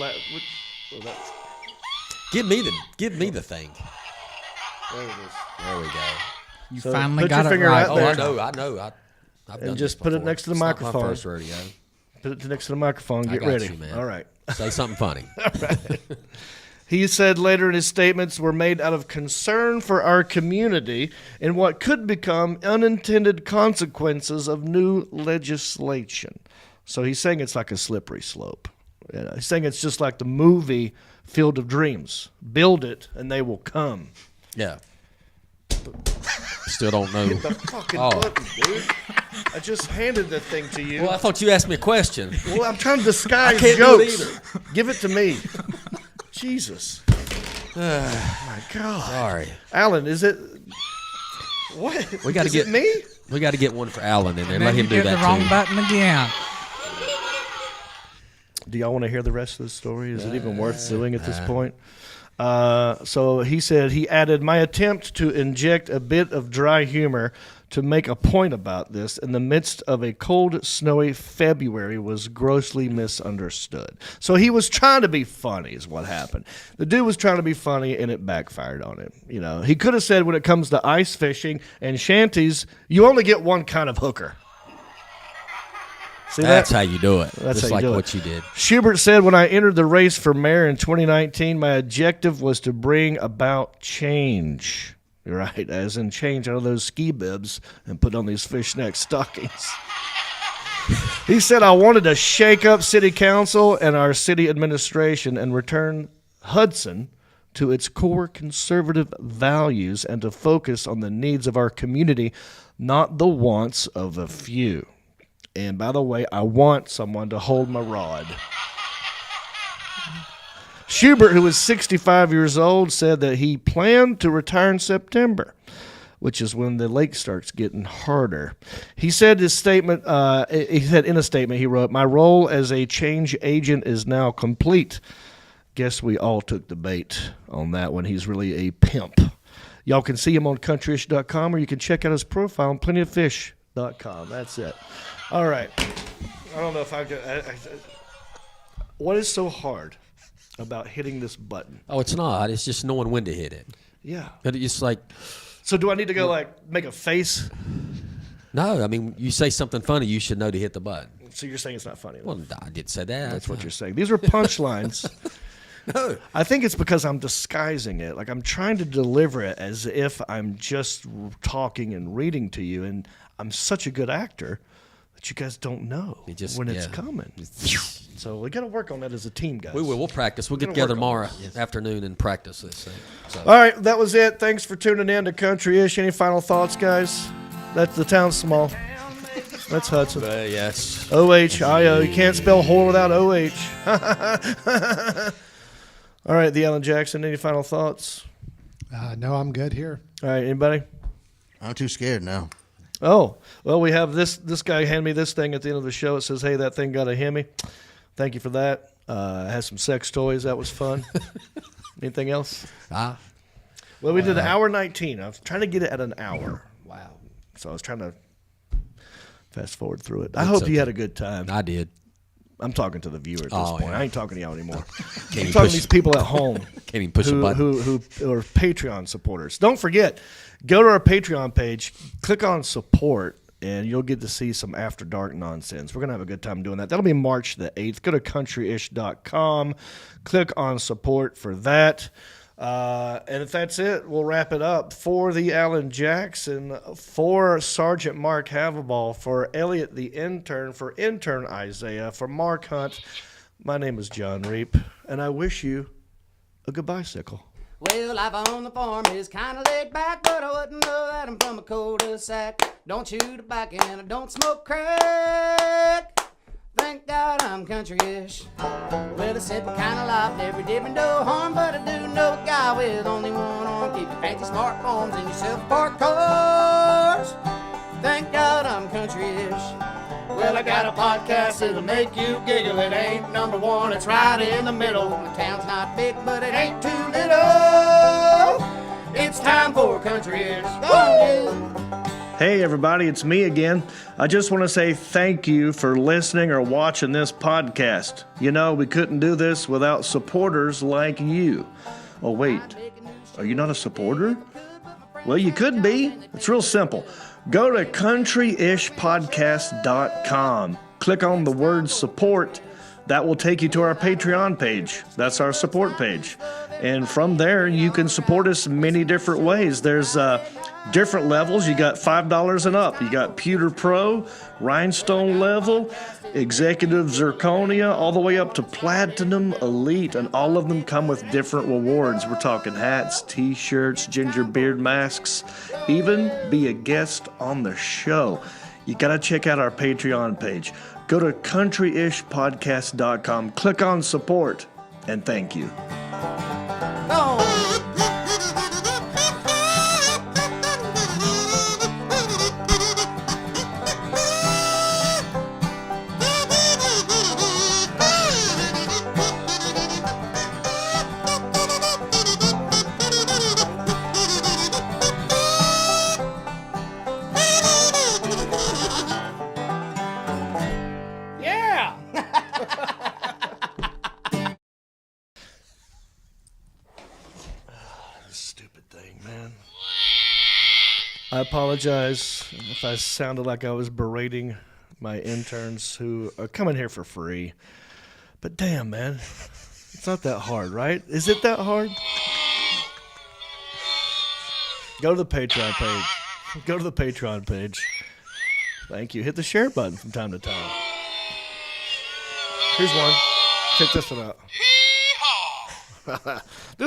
Give me the thing. There it is. There we go. You finally got it right. Oh, I know. I've done and just this put it before. next to the It's microphone. Not my first rodeo. Put it next to the microphone. Get I got ready. you, man. All right. Say something funny. All right. He said later in his statements were made out of concern for our community and what could become unintended consequences of new legislation. So he's saying it's like a slippery slope. He's saying it's just like the movie Field of Dreams. Build it and they will come. Yeah. Still don't know. Hit the fucking button, dude. I just handed the thing to you. Well, I thought you asked me a question. Well, I'm trying to disguise I can't jokes. do it either. Give it to me. Jesus. My God. Sorry. Alan, is it... What? We got to get it me? We got to get one for Alan in there. And Let then him you do get that the wrong too. button again. Do y'all want to hear the rest of the story? Is it even worth doing at this point? So he said, he added, my attempt to inject a bit of dry humor to make a point about this in the midst of a cold, snowy February was grossly misunderstood. So he was trying to be funny is what happened. The dude was trying to be funny, and it backfired on him. You know, he could have said when it comes to ice fishing and shanties, you only get one kind of hooker. See That's that? how you do it. That's Just how you like do what it. you did. Schubert said, when I entered the race for mayor in 2019, my objective was to bring about change. Right, as in change out of those ski bibs and put on these fishnet stockings. He said, I wanted to shake up city council and our city administration and return Hudson to its core conservative values and to focus on the needs of our community, not the wants of a few. And by the way, I want someone to hold my rod. Schubert, who was 65 years old, said that he planned to retire in September, which is when the lake starts getting harder. He said in a statement, he wrote, my role as a change agent is now complete. Guess we all took the bait on that one. He's really a pimp. Y'all can see him on countryish.com, or you can check out his profile on plentyoffish.com. That's it. All right. I don't know if I could. What is so hard about hitting this button? Oh, it's not. It's just knowing when to hit it. Yeah. But it's like. So do I need to go make a face? No, I mean, you say something funny, you should know to hit the button. So you're saying it's not funny? Well, I did say that. That's what you're saying. These are punchlines. No. I think it's because I'm disguising it. Like I'm trying to deliver it as if I'm just talking and reading to you, and I'm such a good actor that you guys don't know when it's coming. So we got to work on that as a team, guys. We will. We'll practice. We'll get together tomorrow afternoon and practice this thing. So. All right, that was it. Thanks for tuning in to Country-ish. Any final thoughts, guys? That's the town's small. That's Hudson. Yes. O-H-I-O. You can't spell whore without O-H. All right, the Alan Jackson. Any final thoughts? No, I'm good here. All right, anybody? I'm too scared now. Oh, well, we have this guy hand me this thing at the end of the show. It says, hey, that thing got a Hemi. Thank you for that. It has some sex toys. That was fun. Anything else? Well, we did an hour 19. I was trying to get it at an hour. Wow. So I was trying to fast forward through it. I hope you had a good time. I did. I'm talking to the viewer at this point. Yeah. I ain't talking to y'all anymore. I'm talking to these people at home. Can't even push a button. Who are Patreon supporters. Don't forget, go to our Patreon page, click on support, and you'll get to see some After Dark nonsense. We're going to have a good time doing that. That'll be March the 8th. Go to countryish.com. Click on support for that. And if that's it, we'll wrap it up. For the Alan Jackson, for Sergeant Mark Haverball, for Elliot the intern, for intern Isaiah, for Mark Hunt, my name is Jon Reep, and I wish you a good bicycle. Well, life on the farm is kind of laid back, but I wouldn't know that I'm from a cul-de-sac. Don't chew tobacco and I don't smoke crack. Thank God I'm country-ish. Well, a simple kind of life, never did me no harm, but I do know a guy with only one arm. Keep your fancy smartphones and your self-parked cars. Thank God I'm country-ish. Well, I got a podcast that'll make you giggle. It ain't number one, it's right in the middle. The town's not big, but it ain't too little. It's time for country-ish. Go on, you. Hey everybody, it's me again. I just want to say thank you for listening or watching this podcast. You know, we couldn't do this without supporters like you. Oh wait, are you not a supporter? Well, you could be. It's real simple. Go to countryishpodcast.com. Click on the word support. That will take you to our Patreon page. That's our support page. And from there, you can support us many different ways. There's different levels. You got $5 and up. You got Pewter Pro, Rhinestone level, Executive Zirconia, all the way up to Platinum Elite. And all of them come with different rewards. We're talking hats, t-shirts, ginger beard masks, even be a guest on the show. You got to check out our Patreon page. Go to countryishpodcast.com, click on support, and thank you. Yeah! Stupid thing, man. I apologize if I sounded like I was berating my interns who are coming here for free. But damn, man, it's not that hard, right? Is it that hard? Go to the Patreon page. Go to the Patreon page. Thank you. Hit the share button from time to time. Here's one. Check this one out.